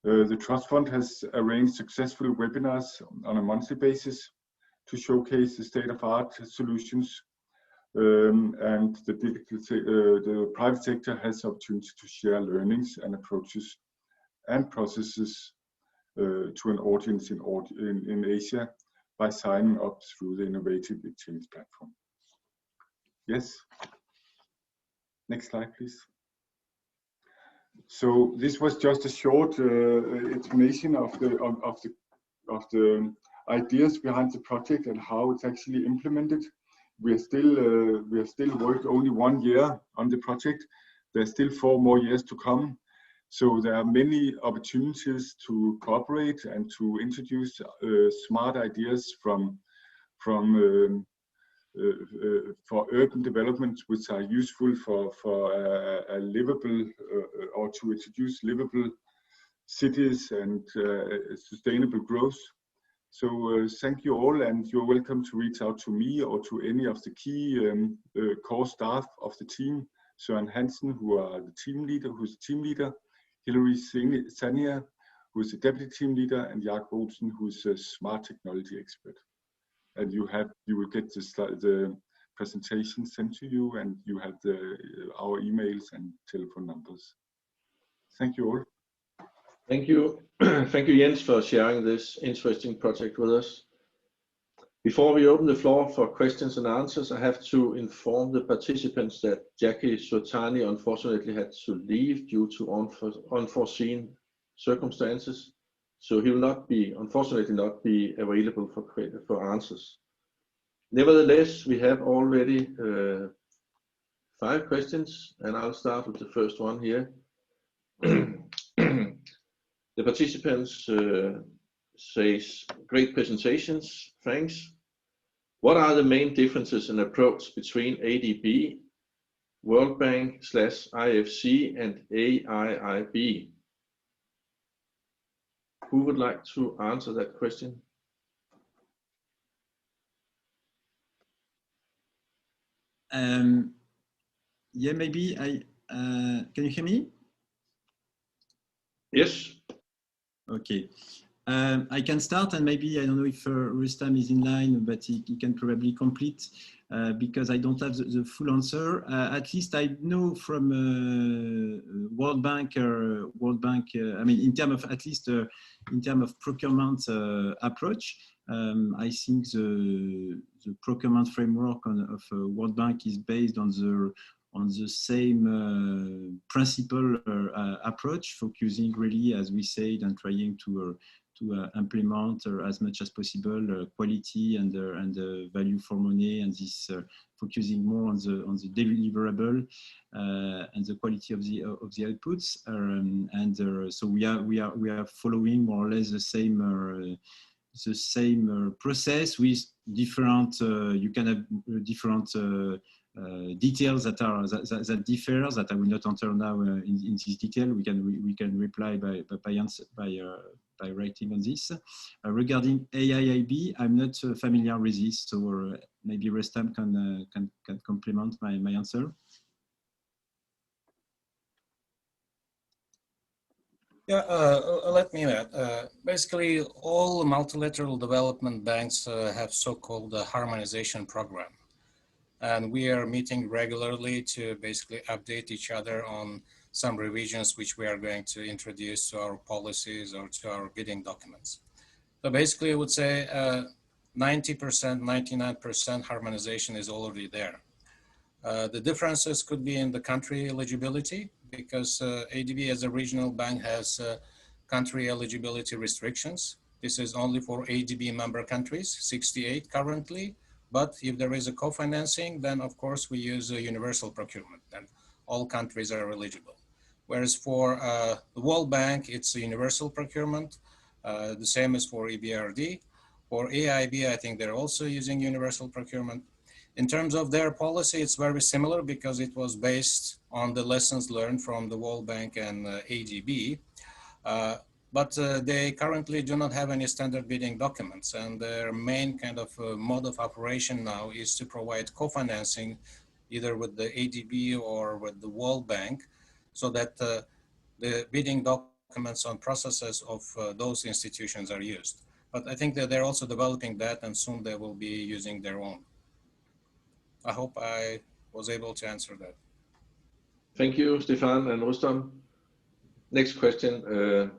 The Trust Fund has arranged successful webinars on a monthly basis to showcase the state-of-art solutions, and the private sector has the opportunity to share learnings and approaches and processes to an audience in Asia by signing up through the Innovative Exchange platform. Yes. Next slide, please. So this was just a short explanation of the ideas behind the project and how it's actually implemented. We have still worked only 1 year on the project. There's still 4 more years to come. So there are many opportunities to cooperate and to introduce smart ideas for urban development, which are useful for a livable or to introduce livable cities and sustainable growth. So thank you all, and you're welcome to reach out to me or to any of the key core staff of the team. Søren Hansen, who's the team leader, Hilary Sania, who is the deputy team leader, and Jakob Olsen, who is a smart technology expert. And you will get the presentation sent to you, and you have our emails and telephone numbers. Thank you all. Thank you. Thank you, Jens, for sharing this interesting project with us. Before we open the floor for questions and answers, I have to inform the participants that Jackie Surtani unfortunately had to leave due to unforeseen circumstances. So he will unfortunately not be available for answers. Nevertheless, we have already 5 questions, and I'll start with the first one here. The participants says, great presentations, thanks. What are the main differences in approach between ADB, World Bank / IFC, and AIIB? Who would like to answer that question? Yeah, maybe can you hear me? Yes. Okay. I can start, and maybe I don't know if Rustam is in line, but he can probably complete because I don't have the full answer. At least I know from World Bank. I mean, in terms of in terms of procurement approach, I think the procurement framework of World Bank is based on the same principle approach, focusing really, as we said, and trying to implement as much as possible quality and value for money, and this focusing more on the deliverable and the quality of the outputs. So we are following more or less the same process with different. You can have different. Details that differ, that I will not enter now in this detail. We can reply by writing on this. Regarding AIIB, I'm not familiar with this, so maybe Rustam can complement my answer. Yeah, let me add. Basically, all multilateral development banks have so-called harmonization program. And we are meeting regularly to basically update each other on some revisions which we are going to introduce to our policies or to our bidding documents. So basically, I would say 90%, 99% harmonization is already there. The differences could be in the country eligibility, because ADB as a regional bank has country eligibility restrictions. This is only for ADB member countries, 68 currently. But if there is a co-financing, then of course we use a universal procurement, and all countries are eligible. Whereas for the World Bank, it's a universal procurement. The same as for EBRD. For AIB, I think they're also using universal procurement. In terms of their policy, it's very similar because it was based on the lessons learned from the World Bank and ADB. But they currently do not have any standard bidding documents, and their main kind of mode of operation now is to provide co-financing either with the ADB or with the World Bank, so that the bidding documents on processes of those institutions are used. But I think that they're also developing that, and soon they will be using their own. I hope I was able to answer that. Thank you, Stefan and Rustam. Next question.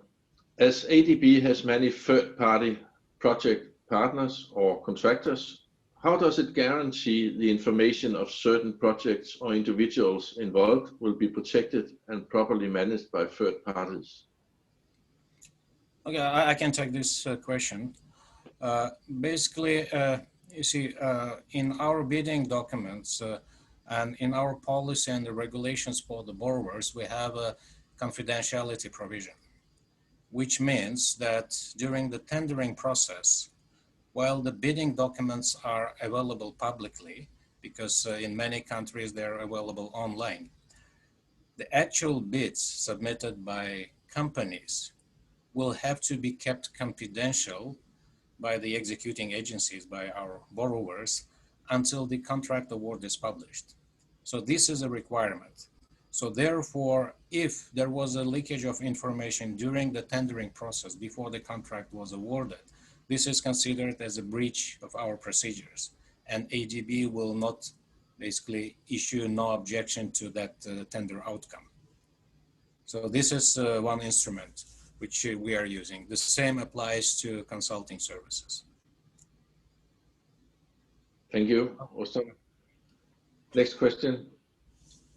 As ADB has many third-party project partners or contractors, how does it guarantee the information of certain projects or individuals involved will be protected and properly managed by third parties? Okay, I can take this question. Basically, you see, in our bidding documents and in our policy and the regulations for the borrowers, we have a confidentiality provision, which means that during the tendering process, while the bidding documents are available publicly, because in many countries they're available online, the actual bids submitted by companies will have to be kept confidential by the executing agencies, by our borrowers, until the contract award is published. So this is a requirement. So therefore, if there was a leakage of information during the tendering process before the contract was awarded, this is considered as a breach of our procedures, and ADB will not basically issue no objection to that tender outcome. So this is one instrument which we are using. The same applies to consulting services. Thank you, Rustam. Next question.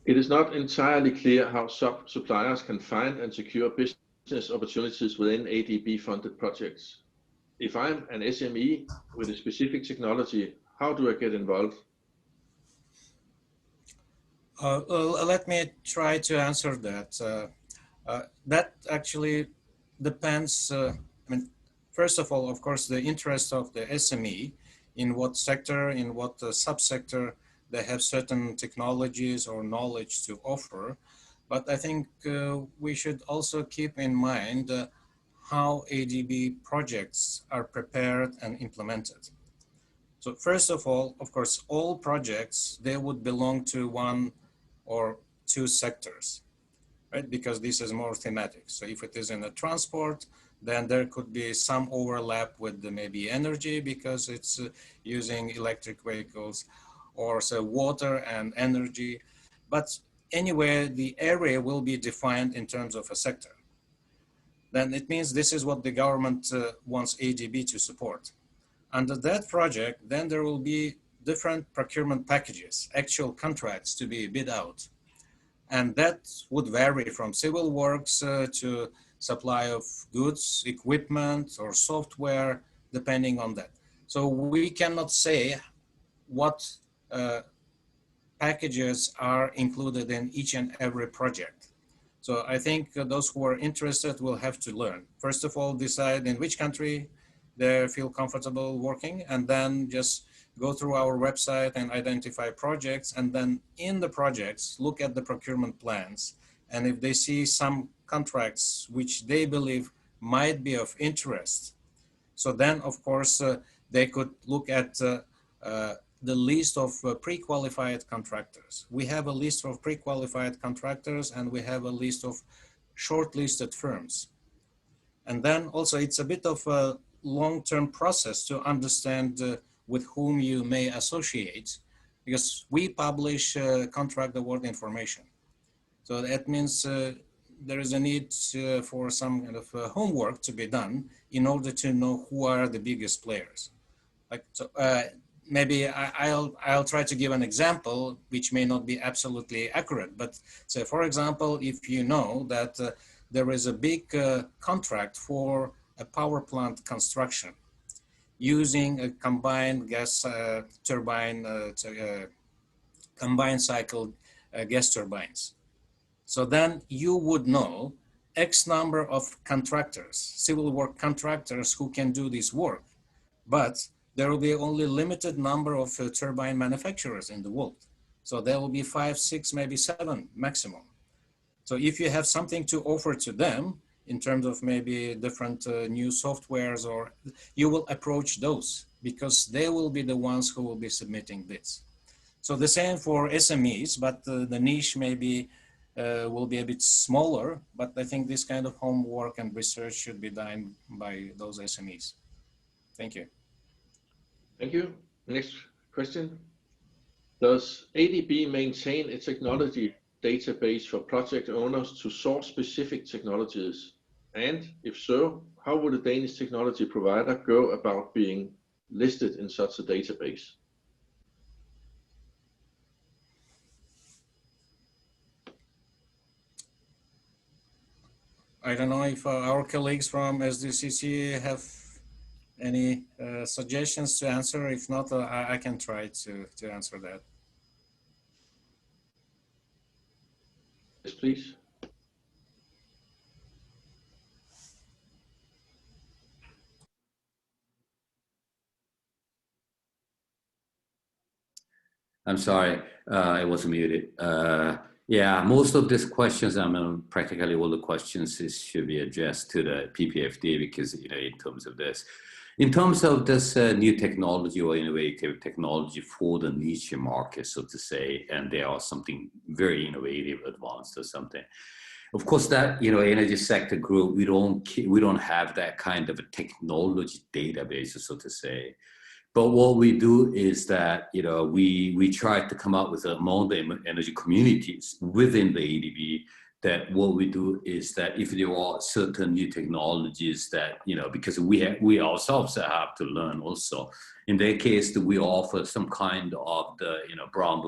It is not entirely clear how suppliers can find and secure business opportunities within ADB-funded projects. If I'm an SME with a specific technology, how do I get involved? Let me try to answer that. That actually depends. I mean, first of all, of course, the interest of the SME, in what sector, in what subsector they have certain technologies or knowledge to offer. But I think we should also keep in mind how ADB projects are prepared and implemented. So first of all, of course, all projects, they would belong to one or two sectors, right? Because this is more thematic. So if it is in the transport, then there could be some overlap with the maybe energy because it's using electric vehicles, or so water and energy. But anyway, the area will be defined in terms of a sector. Then it means this is what the government wants ADB to support. Under that project, then there will be different procurement packages, actual contracts to be bid out. And that would vary from civil works to supply of goods, equipment, or software, depending on that. So we cannot say what packages are included in each and every project. So I think those who are interested will have to learn. First of all, decide in which country they feel comfortable working, and then just go through our website and identify projects, and then in the projects, look at the procurement plans. And if they see some contracts which they believe might be of interest, so then of course they could look at the list of pre-qualified contractors. We have a list of pre-qualified contractors, and we have a list of shortlisted firms. And then also it's a bit of a long-term process to understand with whom you may associate, because we publish contract award information. So that means there is a need for some kind of homework to be done in order to know who are the biggest players. Like, so, maybe I'll try to give an example which may not be absolutely accurate, but say, for example, if you know that there is a big contract for a power plant construction using a combined gas turbine, combined cycle gas turbines. So then you would know X number of contractors, civil work contractors who can do this work, but there will be only limited number of turbine manufacturers in the world. So there will be 5, 6, maybe 7 maximum. So if you have something to offer to them in terms of maybe different new softwares, or you will approach those because they will be the ones who will be submitting bids. So the same for SMEs, but the niche maybe will be a bit smaller, but I think this kind of homework and research should be done by those SMEs. Thank you. Thank you. Next question. Does ADB maintain a technology database for project owners to source specific technologies? And if so, how would a Danish technology provider go about being listed in such a database? I don't know if our colleagues from SDCC have any suggestions to answer. If not, I can try to answer that. Yes, please. I'm sorry, I was muted. Yeah, most of these questions, I mean, practically all the questions should be addressed to the PPFD because, you know, in terms of this. In terms of this new technology or innovative technology for the niche market, so to say, and there are something very innovative, advanced or something. Of course, that, you know, energy sector group, we don't have that kind of a technology database, so to say. But what we do is that, you know, we try to come up with among the energy communities within the ADB, that what we do is that if there are certain new technologies that, you know, because we ourselves have to learn also. In their case, we offer some kind of the, you know, brown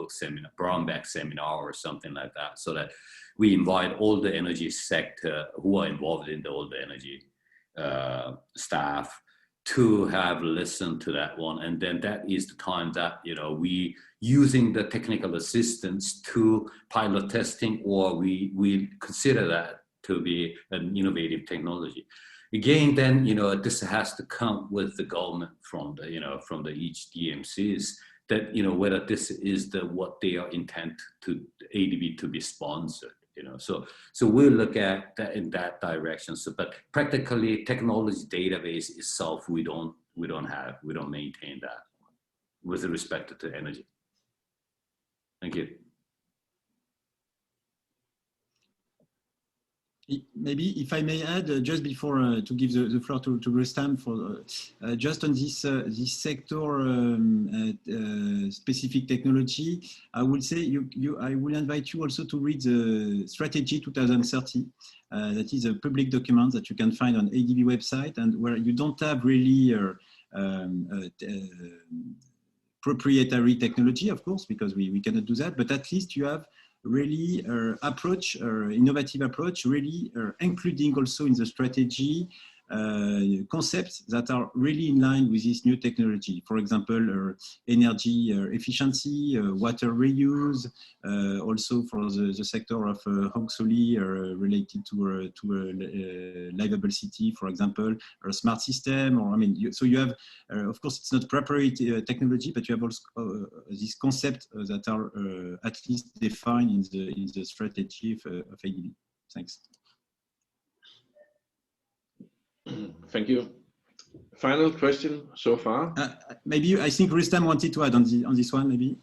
bag seminar or something like that, so that we invite all the energy sector who are involved in all the energy staff to have listened to that one. And then that is the time that, you know, we using the technical assistance to pilot testing, or we consider that to be an innovative technology. Again, then, you know, this has to come with the government from the, you know, from the each DMCs, that, you know, whether this is the what they are intent to ADB to be sponsored. You know, so we'll look at that in that direction. So, but practically, technology database itself, we don't maintain that with respect to energy. Thank you. Maybe if I may add, just before to give the floor to Rustam for just on this this sector specific technology, I would say I will invite you also to read the Strategy 2030. That is a public document that you can find on ADB website, and where you don't have really proprietary technology, of course, because we cannot do that, but at least you have really innovative approach, really including also in the strategy concepts that are really in line with this new technology. For example, energy efficiency, water reuse, also for the sector of Hogsoli related to livable city, for example, or a smart system, or I mean, so you have, of course, it's not proprietary technology, but you have also these concepts that are at least defined in the strategy of ADB. Thanks. Thank you. Final question so far. Maybe I think Rustam wanted to add on this one, maybe.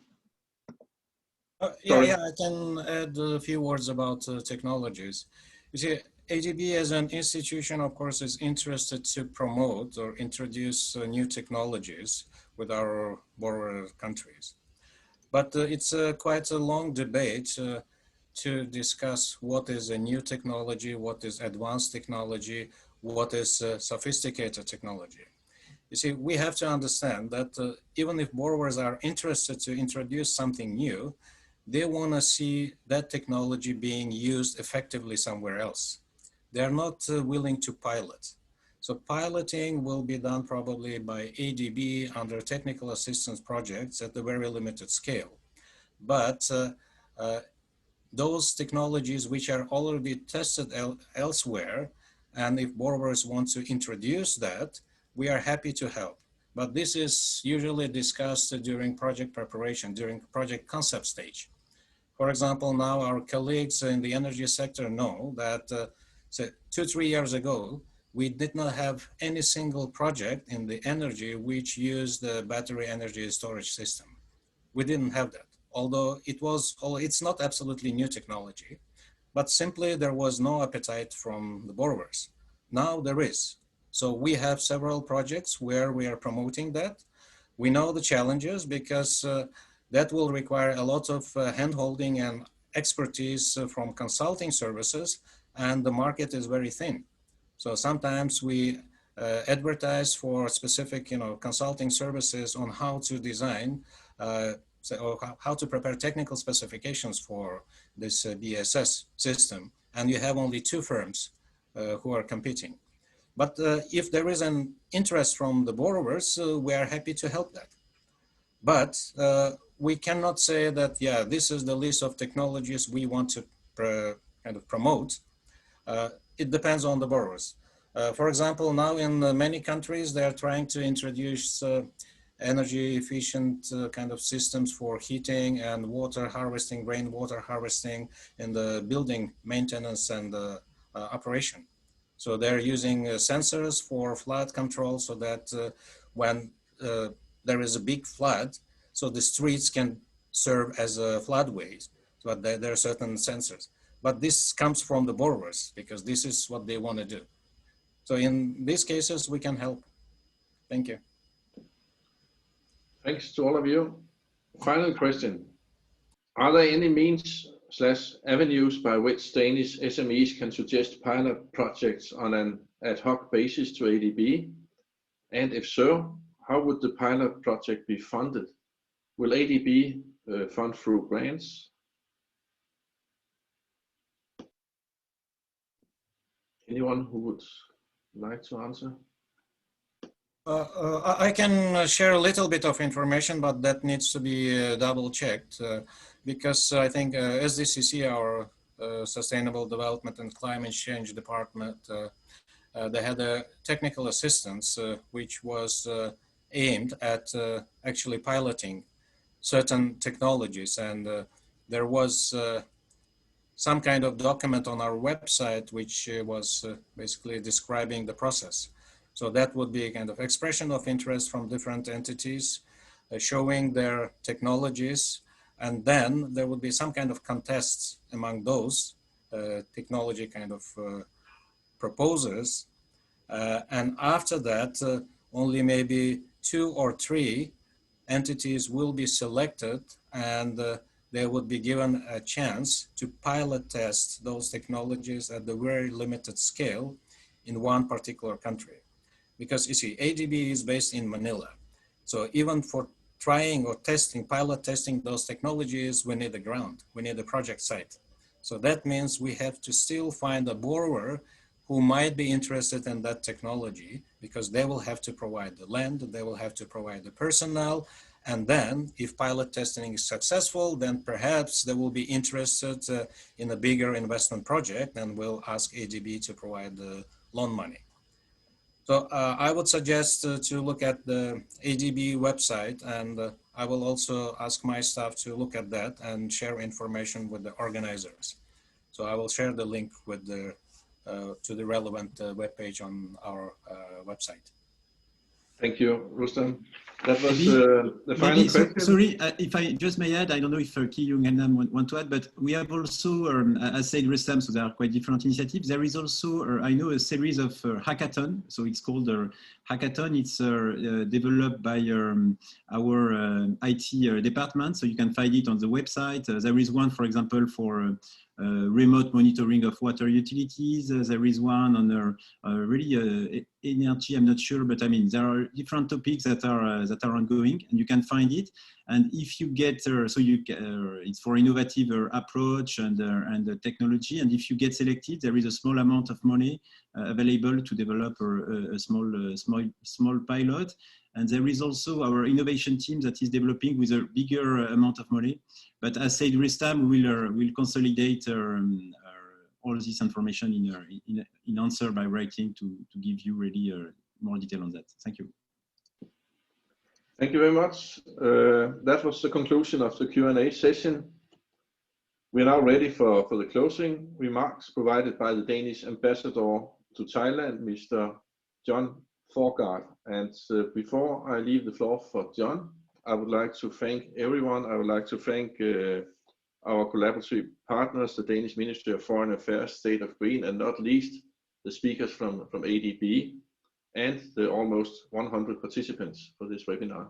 Yeah, I can add a few words about technologies. You see, ADB as an institution, of course, is interested to promote or introduce new technologies with our border countries. But it's quite a long debate to discuss what is a new technology, what is advanced technology, what is sophisticated technology. You see, we have to understand that even if borrowers are interested to introduce something new, they want to see that technology being used effectively somewhere else. They're not willing to pilot. So piloting will be done probably by ADB under technical assistance projects at a very limited scale. But those technologies which are already tested elsewhere, and if borrowers want to introduce that, we are happy to help. But this is usually discussed during project preparation, during project concept stage. For example, now our colleagues in the energy sector know that 2-3 years ago, we did not have any single project in the energy which used the battery energy storage system. We didn't have that, although it's not absolutely new technology, but simply there was no appetite from the borrowers. Now there is. So we have several projects where we are promoting that. We know the challenges because that will require a lot of hand-holding and expertise from consulting services, and the market is very thin. So sometimes we advertise for specific, consulting services on how to design, or how to prepare technical specifications for this BSS system, and you have only 2 firms who are competing. But if there is an interest from the borrowers, we are happy to help that. But we cannot say that, yeah, this is the list of technologies we want to kind of promote. It depends on the borrowers. For example, now in many countries, they are trying to introduce energy efficient kind of systems for heating and water harvesting, rainwater harvesting in the building maintenance and operation. So they're using sensors for flood control so that when there is a big flood, so the streets can serve as floodways, but there are certain sensors. But this comes from the borrowers because this is what they want to do. So in these cases, we can help. Thank you. Thanks to all of you. Final question. Are there any means/avenues by which Danish SMEs can suggest pilot projects on an ad hoc basis to ADB? And if so, how would the pilot project be funded? Will ADB fund through grants? Anyone who would like to answer? I can share a little bit of information, but that needs to be double checked because I think SDCC, our Sustainable Development and Climate Change Department, they had a technical assistance which was aimed at actually piloting certain technologies, and there was some kind of document on our website which was basically describing the process. So that would be a kind of expression of interest from different entities, showing their technologies, and then there would be some kind of contests among those technology kind of proposers. And after that, only maybe 2 or 3 entities will be selected, and they would be given a chance to pilot test those technologies at the very limited scale in one particular country. Because you see, ADB is based in Manila. So even for trying or testing, pilot testing those technologies, we need the ground, we need the project site. So that means we have to still find a borrower who might be interested in that technology, because they will have to provide the land, they will have to provide the personnel, and then if pilot testing is successful, then perhaps they will be interested in a bigger investment project and will ask ADB to provide the loan money. So I would suggest to look at the ADB website, and I will also ask my staff to look at that and share information with the organizers. So I will share the link with the to the relevant webpage on our website. Thank you, Rustam. That was Maybe, the final question. sorry, if I just may add, I don't know if Ki Young and Nam want to add, but we have also, as said Rustam, so there are quite different initiatives. There is also, I know, a series of hackathon. So it's called hackathon. It's developed by our IT department. So you can find it on the website. There is one, for example, for remote monitoring of water utilities. There is one on really energy. I'm not sure, but I mean there are different topics that are ongoing, and you can find it. And if you get it's for innovative approach and technology. And if you get selected, there is a small amount of money available to develop a small pilot. And there is also our innovation team that is developing with a bigger amount of money. But as said Rustam, we'll consolidate all this information in answer by writing to give you really more detail on that. Thank you. Thank you very much. That was the conclusion of the Q&A session. We are now ready for the closing remarks provided by the Danish ambassador to Thailand, Mr. John Thorgard. And before I leave the floor for John, I would like to thank everyone. I would like to thank our collaborative partners, the Danish Ministry of Foreign Affairs, State of Green, and not least the speakers from ADB and the almost 100 participants for this webinar.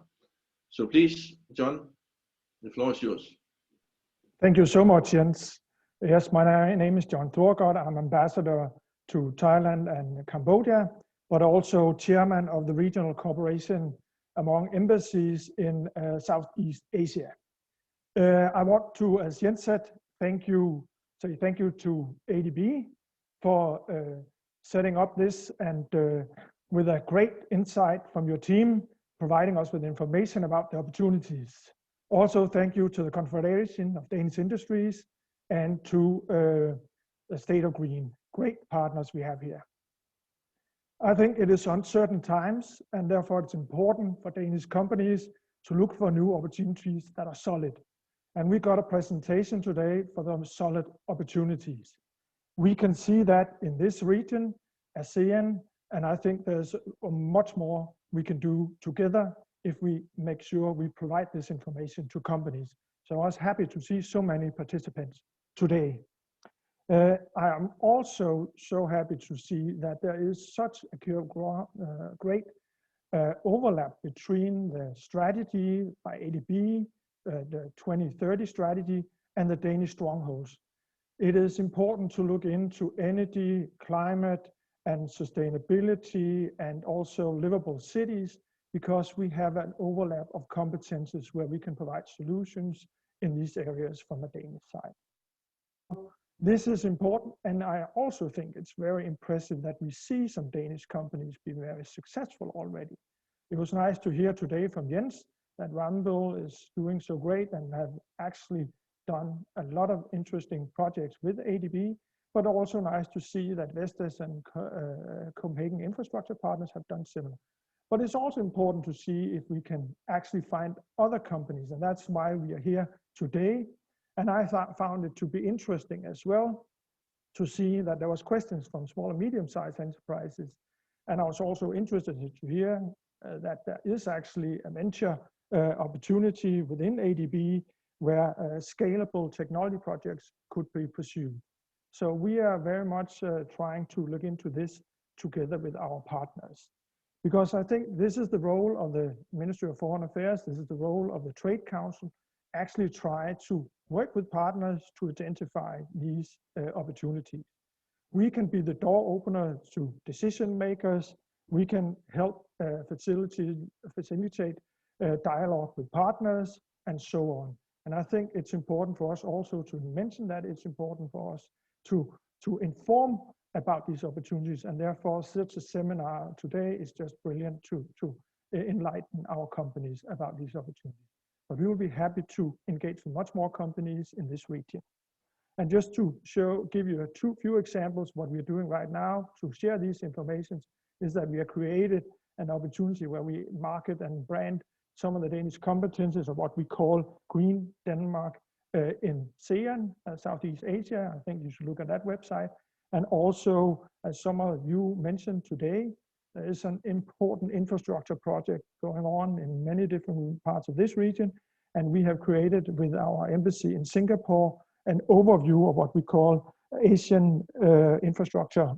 So please, John, the floor is yours. Thank you so much, Jens. Yes, my name is John Thorgard. I'm ambassador to Thailand and Cambodia, but also chairman of the regional cooperation among embassies in Southeast Asia. I want to, as Jens said, say thank you to ADB for setting up this and with a great insight from your team, providing us with information about the opportunities. Also, thank you to the Confederation of Danish Industries and to the State of Green. Great partners we have here. I think it is uncertain times, and therefore it's important for Danish companies to look for new opportunities that are solid. And we got a presentation today for those solid opportunities. We can see that in this region, ASEAN, and I think there's much more we can do together if we make sure we provide this information to companies. So I was happy to see so many participants today. I am also so happy to see that there is such a great overlap between the strategy by ADB, the 2030 strategy, and the Danish strongholds. It is important to look into energy, climate, and sustainability, and also livable cities, because we have an overlap of competences where we can provide solutions in these areas from the Danish side. This is important, and I also think it's very impressive that we see some Danish companies be very successful already. It was nice to hear today from Jens that Ramboll is doing so great and have actually done a lot of interesting projects with ADB, but also nice to see that Vestas and Copenhagen Infrastructure Partners have done similar. But it's also important to see if we can actually find other companies, and that's why we are here today. And I found it to be interesting as well to see that there was questions from small and medium-sized enterprises. And I was also interested to hear that there is actually a venture opportunity within ADB where scalable technology projects could be pursued. So we are very much trying to look into this together with our partners. Because I think this is the role of the Ministry of Foreign Affairs, this is the role of the Trade Council, actually try to work with partners to identify these opportunities. We can be the door opener to decision makers, we can help facilitate dialogue with partners, and so on. And I think it's important for us also to mention that it's important for us to inform about these opportunities, and therefore such a seminar today is just brilliant to enlighten our companies about these opportunities. But we will be happy to engage with much more companies in this region. And just to give you a few examples, what we're doing right now to share these informations is that we have created an opportunity where we market and brand some of the Danish competences of what we call Green Denmark in ASEAN, Southeast Asia. I think you should look at that website. And also, as some of you mentioned today, There is an important infrastructure project going on in many different parts of this region. And we have created with our embassy in Singapore an overview of what we call Asian infrastructure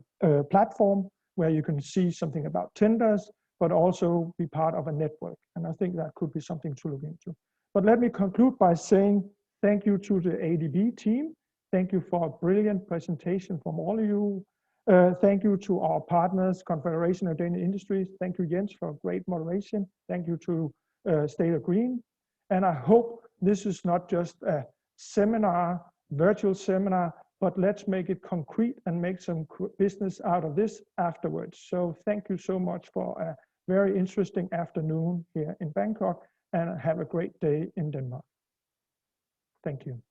platform, where you can see something about tenders, but also be part of a network. And I think that could be something to look into. But let me conclude by saying thank you to the ADB team. Thank you for a brilliant presentation from all of you. Thank you to our partners, Confederation of Danish Industries. Thank you, Jens, for great moderation. Thank you to State of Green. And I hope this is not just a seminar, virtual seminar, but let's make it concrete and make some business out of this afterwards. So thank you so much for a very interesting afternoon here in Bangkok, and have a great day in Denmark. Thank you.